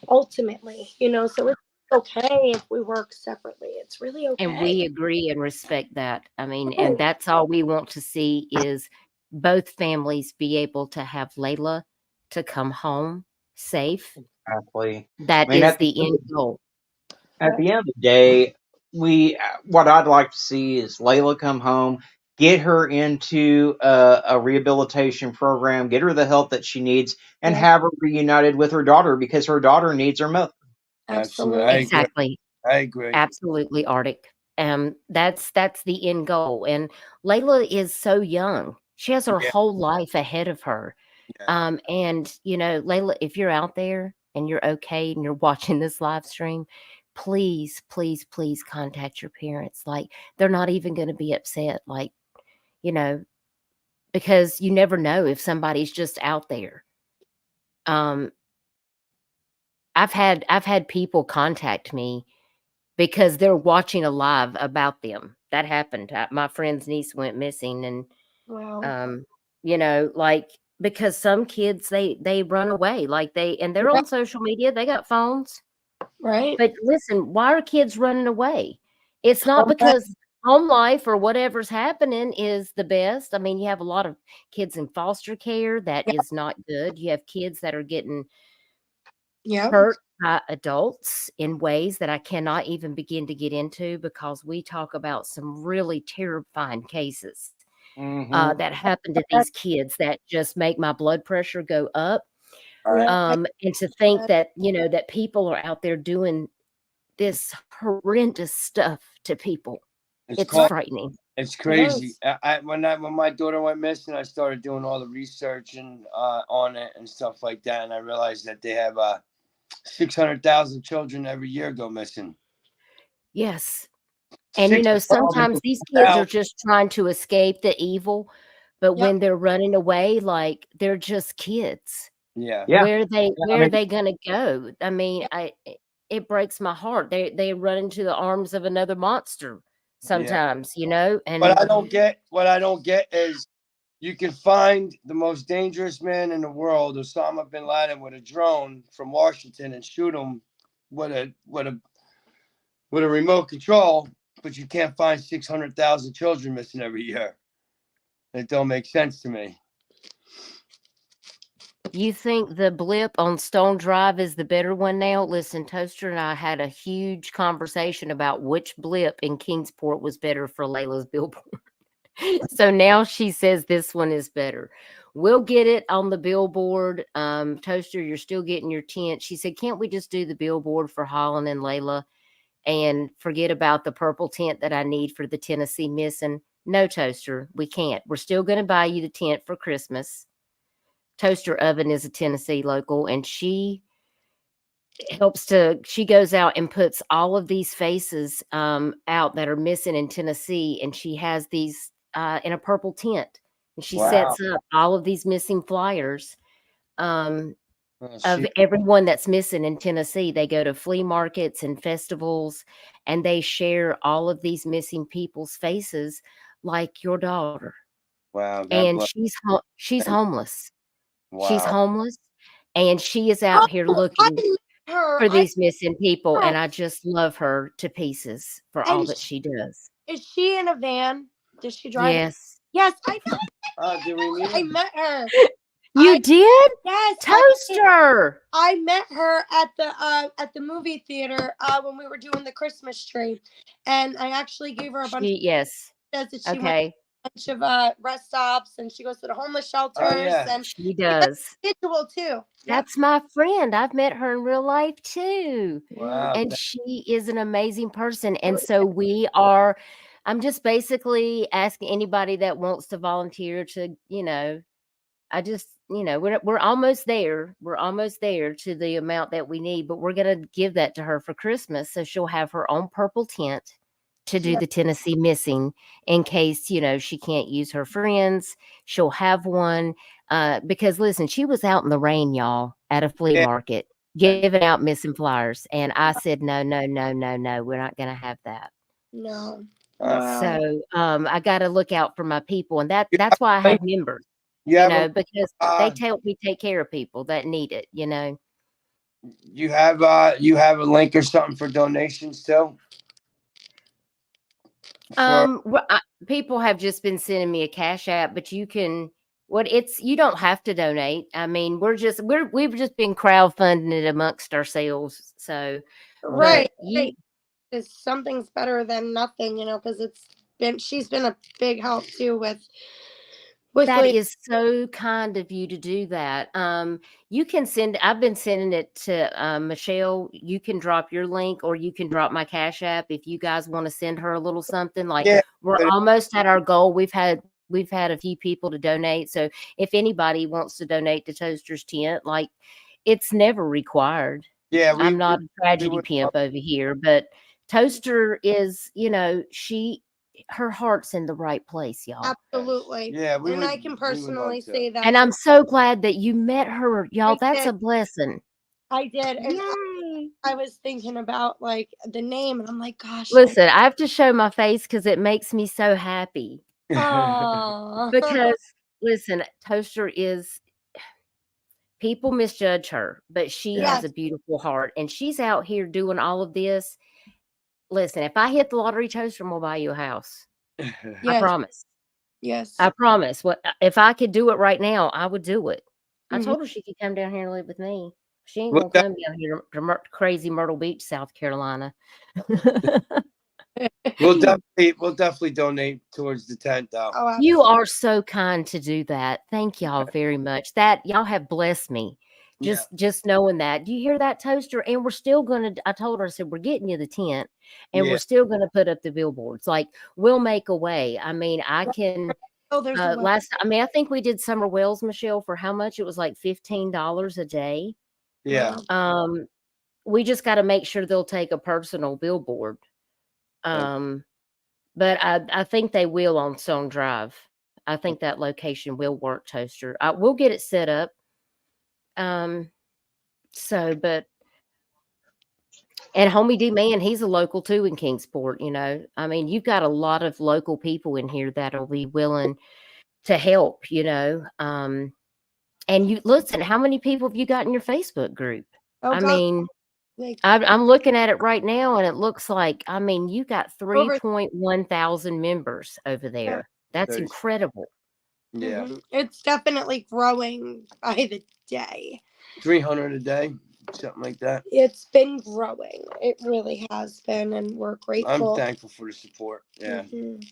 ultimately, you know. So it's okay if we work separately. It's really okay. And we agree and respect that. I mean, and Right. that's all we want to see is both families be able to have Layla to come home safe. Exactly. That I mean, is the end goal. at the end of the day, what I'd like to see is Layla come home, get her into a rehabilitation program, get her the help that she needs, and Yeah. have her reunited with her daughter because her daughter needs her mother. Absolutely. Absolutely. Exactly. I agree. Absolutely, Arctic. That's the end goal. And Layla is so young. She has her Yeah. whole life ahead of her. Yeah. And you know, Layla, if you're out there and you're okay and you're watching this live stream, please, please, please contact your parents. Like, they're not even going to be upset. Like, you know, because you never know if somebody's just out there. I've had people contact me because they're watching a live about them. That happened. My friend's niece went missing, and Wow. you know, like, because some kids, they run away, like, they're Yeah. on social media, they got phones. Right. But listen, why are kids running away? It's not Correct. because home life or whatever's happening is the best. I mean, you have a lot of kids in foster care that Yeah. is not good. You have kids that are getting Yep. hurt by adults in ways that I cannot even begin to get into, because we talk about some really terrifying cases Mm-hmm. that happen to these kids that just make my blood pressure go up. Yeah. And to think that, you know, that people are out there doing this horrendous stuff to people. It's frightening. It's It crazy. is. When my daughter went missing, I started doing all the research and on it and stuff like that, and I realized that they have 600,000 children every year go missing. Yes. And, you know, 6 sometimes these kids are out. just trying to escape the evil, but Yep. when they're running away, like, they're just kids. Yeah. Yeah. Where I are mean, they gonna go? I mean, it breaks my heart. They run into the arms of another monster sometimes, you know, and What I don't get is you can find the most dangerous man in the world, Osama bin Laden, with a drone from Washington and shoot him with a remote control, but you can't find 600,000 children missing every year. It don't make sense to me. you think the blip on Stone Drive is the better one now? Listen, Toaster and I had a huge conversation about which blip in Kingsport was better for Layla's billboard. So now she says this one is better. We'll get it on the billboard. Toaster, you're still getting your tent. She said, can't we just do the billboard for Holland and Layla and forget about the purple tent that I need for the Tennessee Missing? No, Toaster, we can't. We're still going to buy you the tent for Christmas. Toaster Oven is a Tennessee local, and she goes out and puts all of these faces out that are missing in Tennessee, and she has these in a purple tent, and she sets up all of these missing flyers of everyone that's missing in Tennessee. They go to flea markets and festivals, and they share all of these missing people's faces, like your daughter. Wow. And she's homeless. She's Wow. homeless, and she is out here looking for these missing people, and her. I just love her to pieces for And all that she does. Is she in a van? Does she drive? Yes. Yes, I know. Did we meet I her? met her. You did? Yes. Toaster. I met her at the movie theater when we were doing the Christmas tree, and I actually gave her a bunch. Yes. That she went Okay. to a bunch of rest stops, and she goes to the homeless shelters, and she does. Individual too. That's my friend. I've met her in real life too. Wow. And she is an amazing person. And so I'm just basically asking anybody that wants to volunteer to, you know, we're almost there. We're almost there to the amount that we need, but we're going to give that to her for Christmas. So she'll have her own purple tent to do the Tennessee Missing in case, you know, she can't use her friends. She'll have one because listen, she was out in the rain, y'all, at a flea market giving out missing flyers. And I said, no, we're not going to have that. No. So I got to look out for my people. And that's why I have members. Because they help me take care of people that need it, you know. You have a link or something for donations too? People have just been sending me a Cash App, but you can you don't have to donate. I mean, we've just been crowdfunding it amongst ourselves. So because something's better than nothing, you know, because she's been a big help too with that is so kind of you to do that. You can I've been sending it to Michelle. You can drop your link, or you can drop my Cash App if you guys want to send her a little something. We're almost at our goal. We've had a few people to donate. So if anybody wants to donate to Toaster's tent, it's never required. I'm not a tragedy pimp over here, but Toaster is, you know, her heart's in the right place, y'all. Absolutely. Yeah. I can personally say that. And I'm so glad that you met her, y'all. That's a blessing. I did. And I was thinking about the name, and I'm like, gosh. Listen, I have to show my face because it makes me so happy. Because listen, Toaster people misjudge her, but she has a beautiful heart, and she's out here doing all of this. Listen, if I hit the lottery, Toaster, I'm gonna buy you a house. I promise. Yes. I promise. If I could do it right now, I would do it. I told her she could come down here and live with me. She ain't gonna come down here to crazy Myrtle Beach, South Carolina. We'll definitely donate towards the tent, though. You are so kind to do that. Thank y'all very much. That y'all have blessed me. Just knowing that. Do you hear that, Toaster? And we're still gonna. I told her, I said, we're getting you the tent, and we're still gonna put up the billboards. We'll make a way. I mean, I can. I think we did Summer Wells, Michelle, for how much? It was like $15 a day. Yeah. We just got to make sure they'll take a personal billboard. But I think they will on Stone Drive. I think that location will work, Toaster. We'll get it set up. But and Homie D Man, he's a local too in Kingsport. I mean, you've got a lot of local people in here that'll be willing to help. And you listen. How many people have you got in your Facebook group? Oh, I God. mean, Like, I'm looking at it right now, and it looks like, I mean, you got Over- 3.1 thousand members over there. That's There's- incredible. Yeah. It's definitely growing by the day. 300 a day, something like that. It's been growing. It really has been, and we're grateful. I'm thankful for the support. Yeah. Mhm.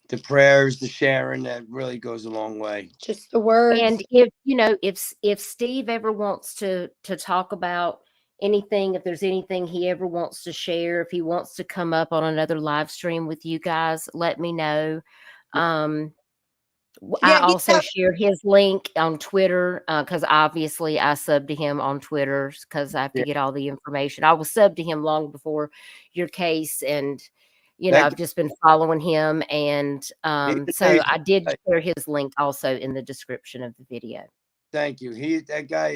The prayers, the sharing, that really goes a long way. Just the words. And if Steve ever wants to talk about anything, if there's anything he ever wants to share, if he wants to come up on another live stream with you guys, let me know. I also share his link on Twitter because obviously I subbed to him on Twitter because I have to get all the information. I was subbed to him long before your case, and I've just been following him, and so I did share his link also in the description of the video. Thank you. That guy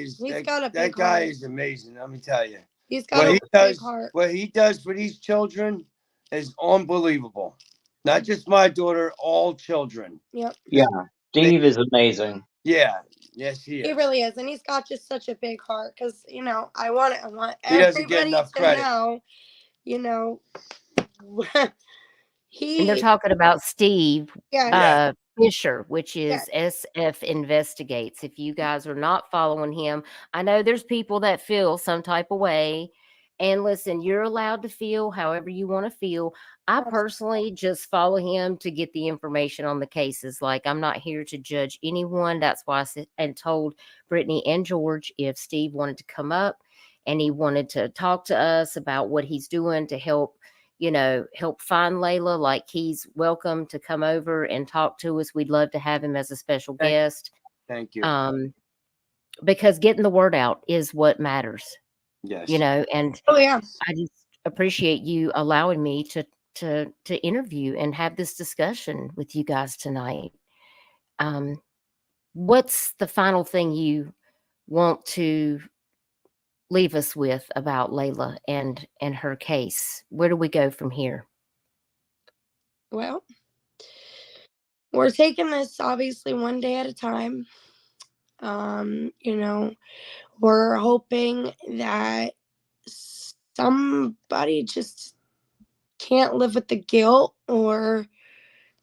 is amazing. Let me tell you. He's got a big heart. What he does for these children is unbelievable. Not just my daughter, all children. Yep. Yeah. Steve is amazing. Yeah. Yes, he is. He really is. And he's got just such a big heart because, I want he doesn't get everybody enough to credit. know, And they're talking about Steve Fisher, which is SF Investigates. If you guys are not following him, I know there's people that feel some type of way. And listen, you're allowed to feel however you want to feel. I personally just follow him to get the information on the cases. Like, I'm not here to judge anyone. That's why I told Brittany and George if Steve wanted to come up and he wanted to talk to us about what he's doing to help find Layla, like, he's welcome to come over and talk to us. We'd love to have him as a special guest. Thank you. Because getting the word out is what matters. Yes. And I just appreciate you allowing me to interview and have this discussion with you guys tonight. What's the final thing you want to leave us with about Layla and her case? Where do we go from here? Well, we're taking this obviously one day at a time. We're hoping that somebody just can't live with the guilt or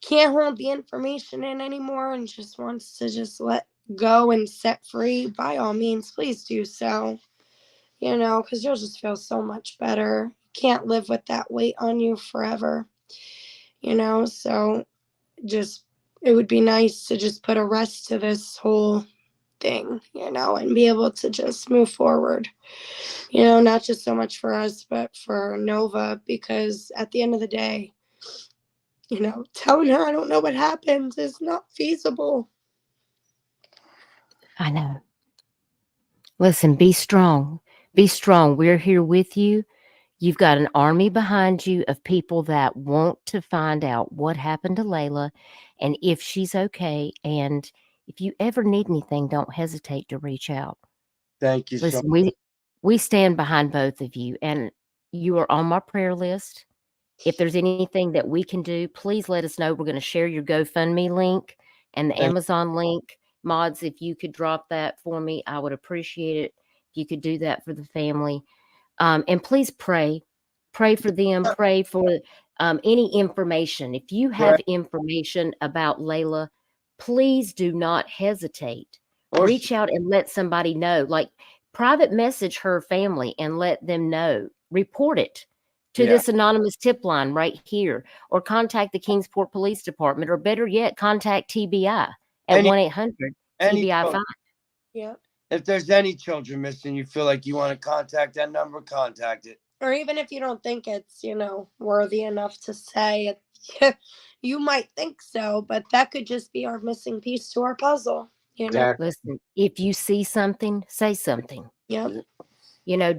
can't hold the information in anymore and just wants to just let go and set free. By all means, please do so. Because you'll just feel so much better. Can't live with that weight on you forever. So it would be nice to just put a rest to this whole thing, and be able to just move forward. Not just so much for us, but for Nova, because at the end of the day, telling her I don't know what happened is not feasible. I know. Listen, be strong. Be strong. We're here with you. You've got an army behind you of people that want to find out what happened to Layla and if she's okay. And if you ever need anything, don't hesitate to reach out. Thank you. Listen, we stand behind both of you, and you are on my prayer list. If there's anything that we can do, please let us know. We're going to share your GoFundMe link and the Amazon link. Mods, if you could drop that for me, I would appreciate it. If you could do that for the family. And please pray for them, pray for any information. If you have information about Layla, please do not hesitate. Reach out and let somebody know. Like, private message her family and let them know. Report it to this anonymous tip line right here, or contact the Kingsport Police Department, or better yet, contact TBI at 1-800-TBI-5. Yeah. If there's any children missing, you feel like you want to contact that number, contact it. Or even if you don't think it's, worthy enough to say it, you might think so, but that could just be our missing piece to our puzzle. Exactly. Listen, if you see something, say something. Yep.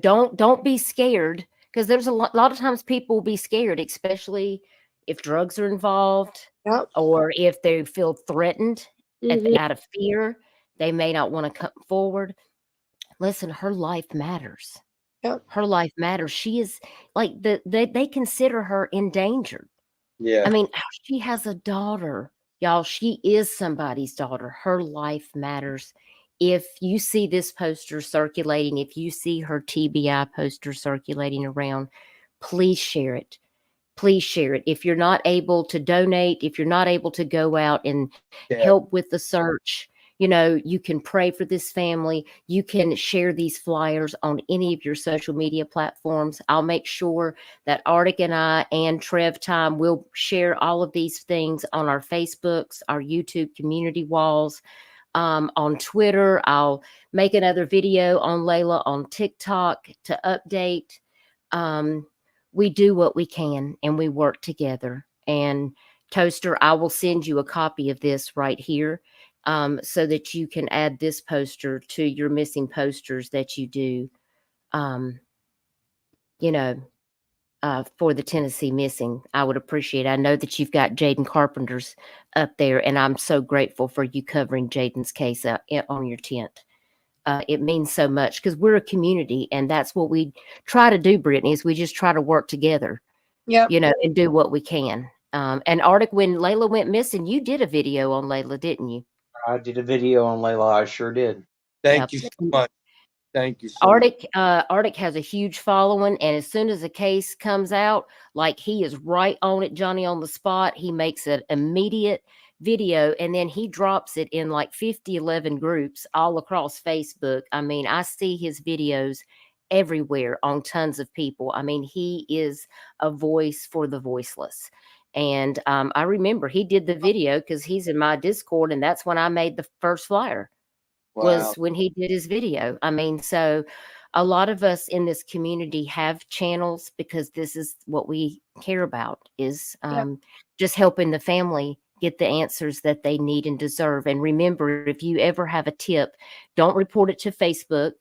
Don't be scared, because there's a lot of times people will be scared, especially if drugs are involved Yep. or if they feel threatened Mhm. out of fear. They may not want to come forward. Listen, her life matters. Yep. Her life matters. She is like they consider her endangered. Yeah. I mean, she has a daughter, y'all. She is somebody's daughter. Her life matters. If you see this poster circulating, if you see her TBI poster circulating around, please share it. Please share it. If you're not able to donate, if you're not able to go out and Yeah. help with the search, you can pray for this family. You can share these flyers on any of your social media platforms. I'll make sure that Arctic and I and Trev Time will share all of these things on our Facebooks, our YouTube community walls, on Twitter. I'll make another video on Layla on TikTok to update. We do what we can and we work together. And Toaster, I will send you a copy of this right here, so that you can add this poster to your missing posters that you do, um, for the Tennessee missing. I would appreciate it. I know that you've got Jaden Carpenter's up there, and I'm so grateful for you covering Jaden's case on your tent. It means so much because we're a community, and that's what we try to do, Brittany, is we just try to work together, Yep. and do what we can. And Arctic, when Layla went missing, you did a video on Layla, didn't you? I did a video on Layla. I sure did. Thank you so much. Thank you so much. Arctic has a huge following, and as soon as a case comes out, like he is right on it, Johnny on the spot. He makes an immediate video, and then he drops it in like 11 groups all across Facebook. I mean, I see his videos everywhere on tons of people. I mean, he is a voice for the voiceless. And I remember he did the video because he's in my Discord, and that's when I made the first flyer. Wow. Was when he did his video. I mean, so a lot of us in this community have channels because this is what we care about, is just helping the family get the answers that they need and deserve. And remember, if you ever have a tip, don't report it to Facebook.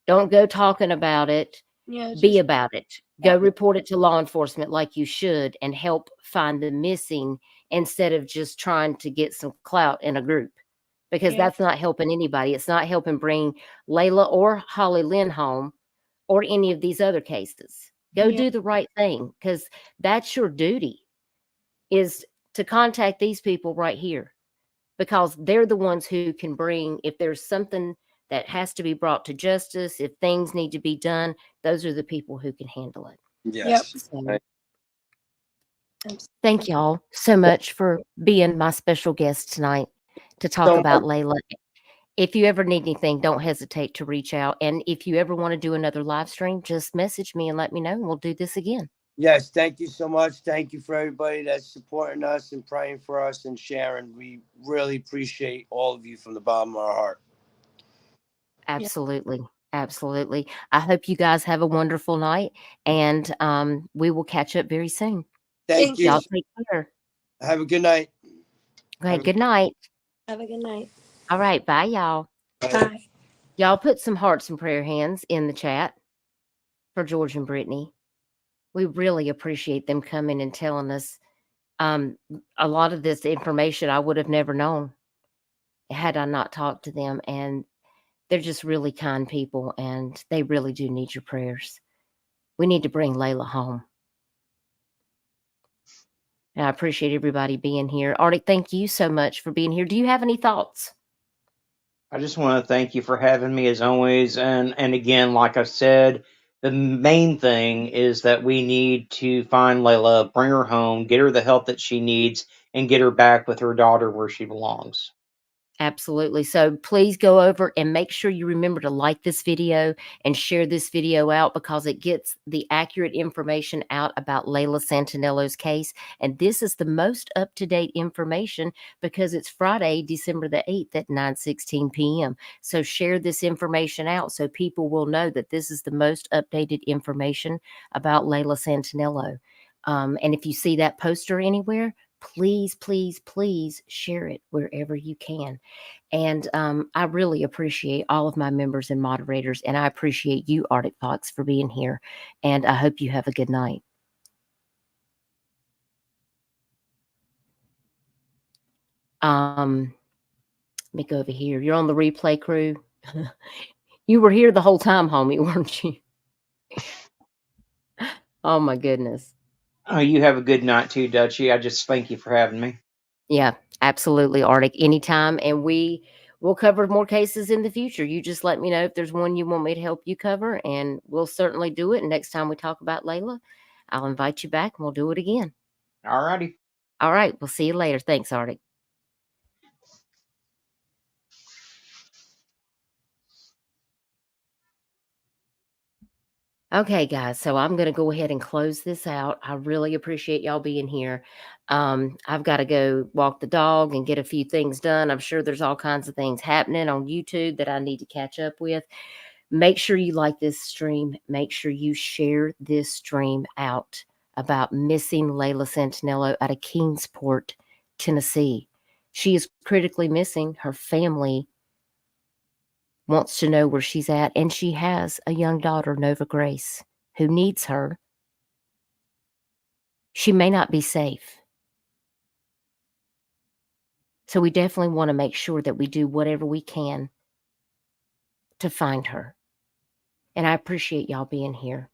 Don't go talking about it. Yeah. Be about it. Go report it to law enforcement like you should and help find the missing instead of just trying to get some clout in a group. Because that's not helping anybody. It's not helping bring Layla or Holly Lynn home or any of these other cases. Go do the right thing, because that's your duty, is to contact these people right here, because they're the ones who can bring, if there's something that has to be brought to justice, if things need to be done, those are the people who can handle it. Yes. So, thank y'all so much for being my special guest tonight to talk about Layla. If you ever need anything, don't hesitate to reach out. And if you ever want to do another live stream, just message me and let me know, and we'll do this again. Yes, thank you so much. Thank you for everybody that's supporting us and praying for us and sharing. We really appreciate all of you from the bottom of our heart. Absolutely. Absolutely. I hope you guys have a wonderful night, and we will catch up very soon. Thank you. Y'all take care. Have a good night. Okay, good night. Have a good night. All right. Bye, y'all. Bye. Y'all put some hearts and prayer hands in the chat for George and Brittany. We really appreciate them coming and telling us a lot of this information I would have never known had I not talked to them. And they're just really kind people, and they really do need your prayers. We need to bring Layla home. And I appreciate everybody being here. Arctic, thank you so much for being here. Do you have any thoughts? I just want to thank you for having me as always. And again, like I said, the main thing is that we need to find Layla, bring her home, get her the help that she needs, and get her back with her daughter where she belongs. Absolutely. So please go over and make sure you remember to like this video and share this video out, because it gets the accurate information out about Layla Santanello's case. And this is the most up-to-date information because it's Friday, December the 8th at 9:16 p.m. So share this information out so people will know that this is the most updated information about Layla Santanello. And if you see that poster anywhere, please, please, please share it wherever you can. And I really appreciate all of my members and moderators, and I appreciate you, Arctic Fox, for being here. And I hope you have a good night. Let me go over here. You're on the replay crew. You were here the whole time, homie, weren't you? Oh my goodness. Oh, you have a good night too, Dutchie. I just thank you for having me. Yeah, absolutely, Arctic. Anytime. And we will cover more cases in the future. You just let me know if there's one you want me to help you cover, and we'll certainly do it. And next time we talk about Layla, I'll invite you back and we'll do it again. All righty. All right. We'll see you later. Thanks, Arctic. Okay, guys, so I'm going to go ahead and close this out. I really appreciate y'all being here. I've got to go walk the dog and get a few things done. I'm sure there's all kinds of things happening on YouTube that I need to catch up with. Make sure you like this stream. Make sure you share this stream out about missing Layla Santanello out of Kingsport, Tennessee. She is critically missing. Her family wants to know where she's at, and she has a young daughter, Nova Grace, who needs her. She may not be safe. So we definitely want to make sure that we do whatever we can to find her. And I appreciate y'all being here.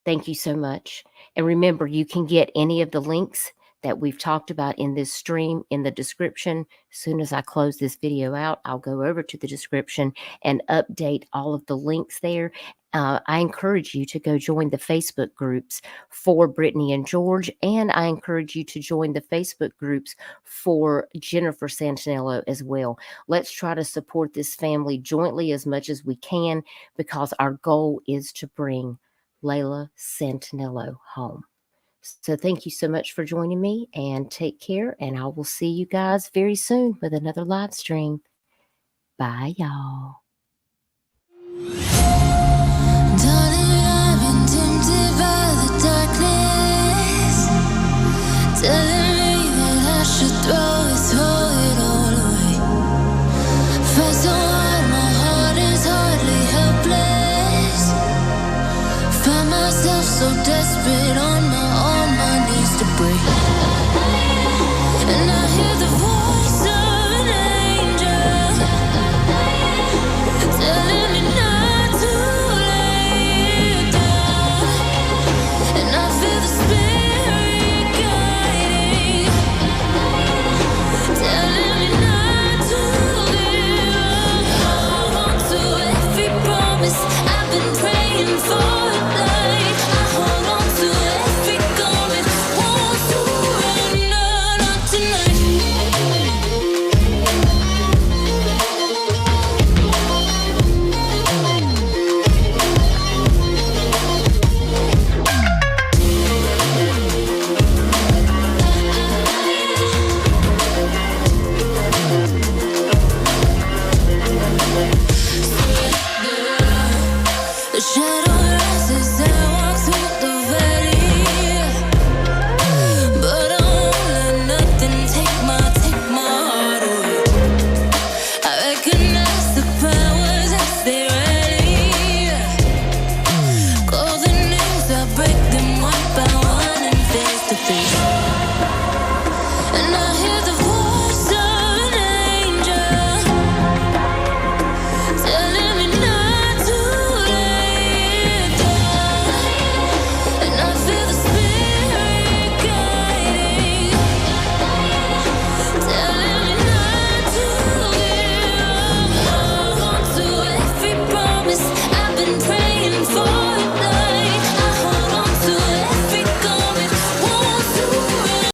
Thank you so much. And remember, you can get any of the links that we've talked about in this stream in the description. As soon as I close this video out, I'll go over to the description and update all of the links there. I encourage you to go join the Facebook groups for Brittany and George, and I encourage you to join the Facebook groups for Jennifer Santanello as well. Let's try to support this family jointly as much as we can, because our goal is to bring Layla Santanello home. So thank you so much for joining me, and take care, and I will see you guys very soon with another live stream. Bye, y'all.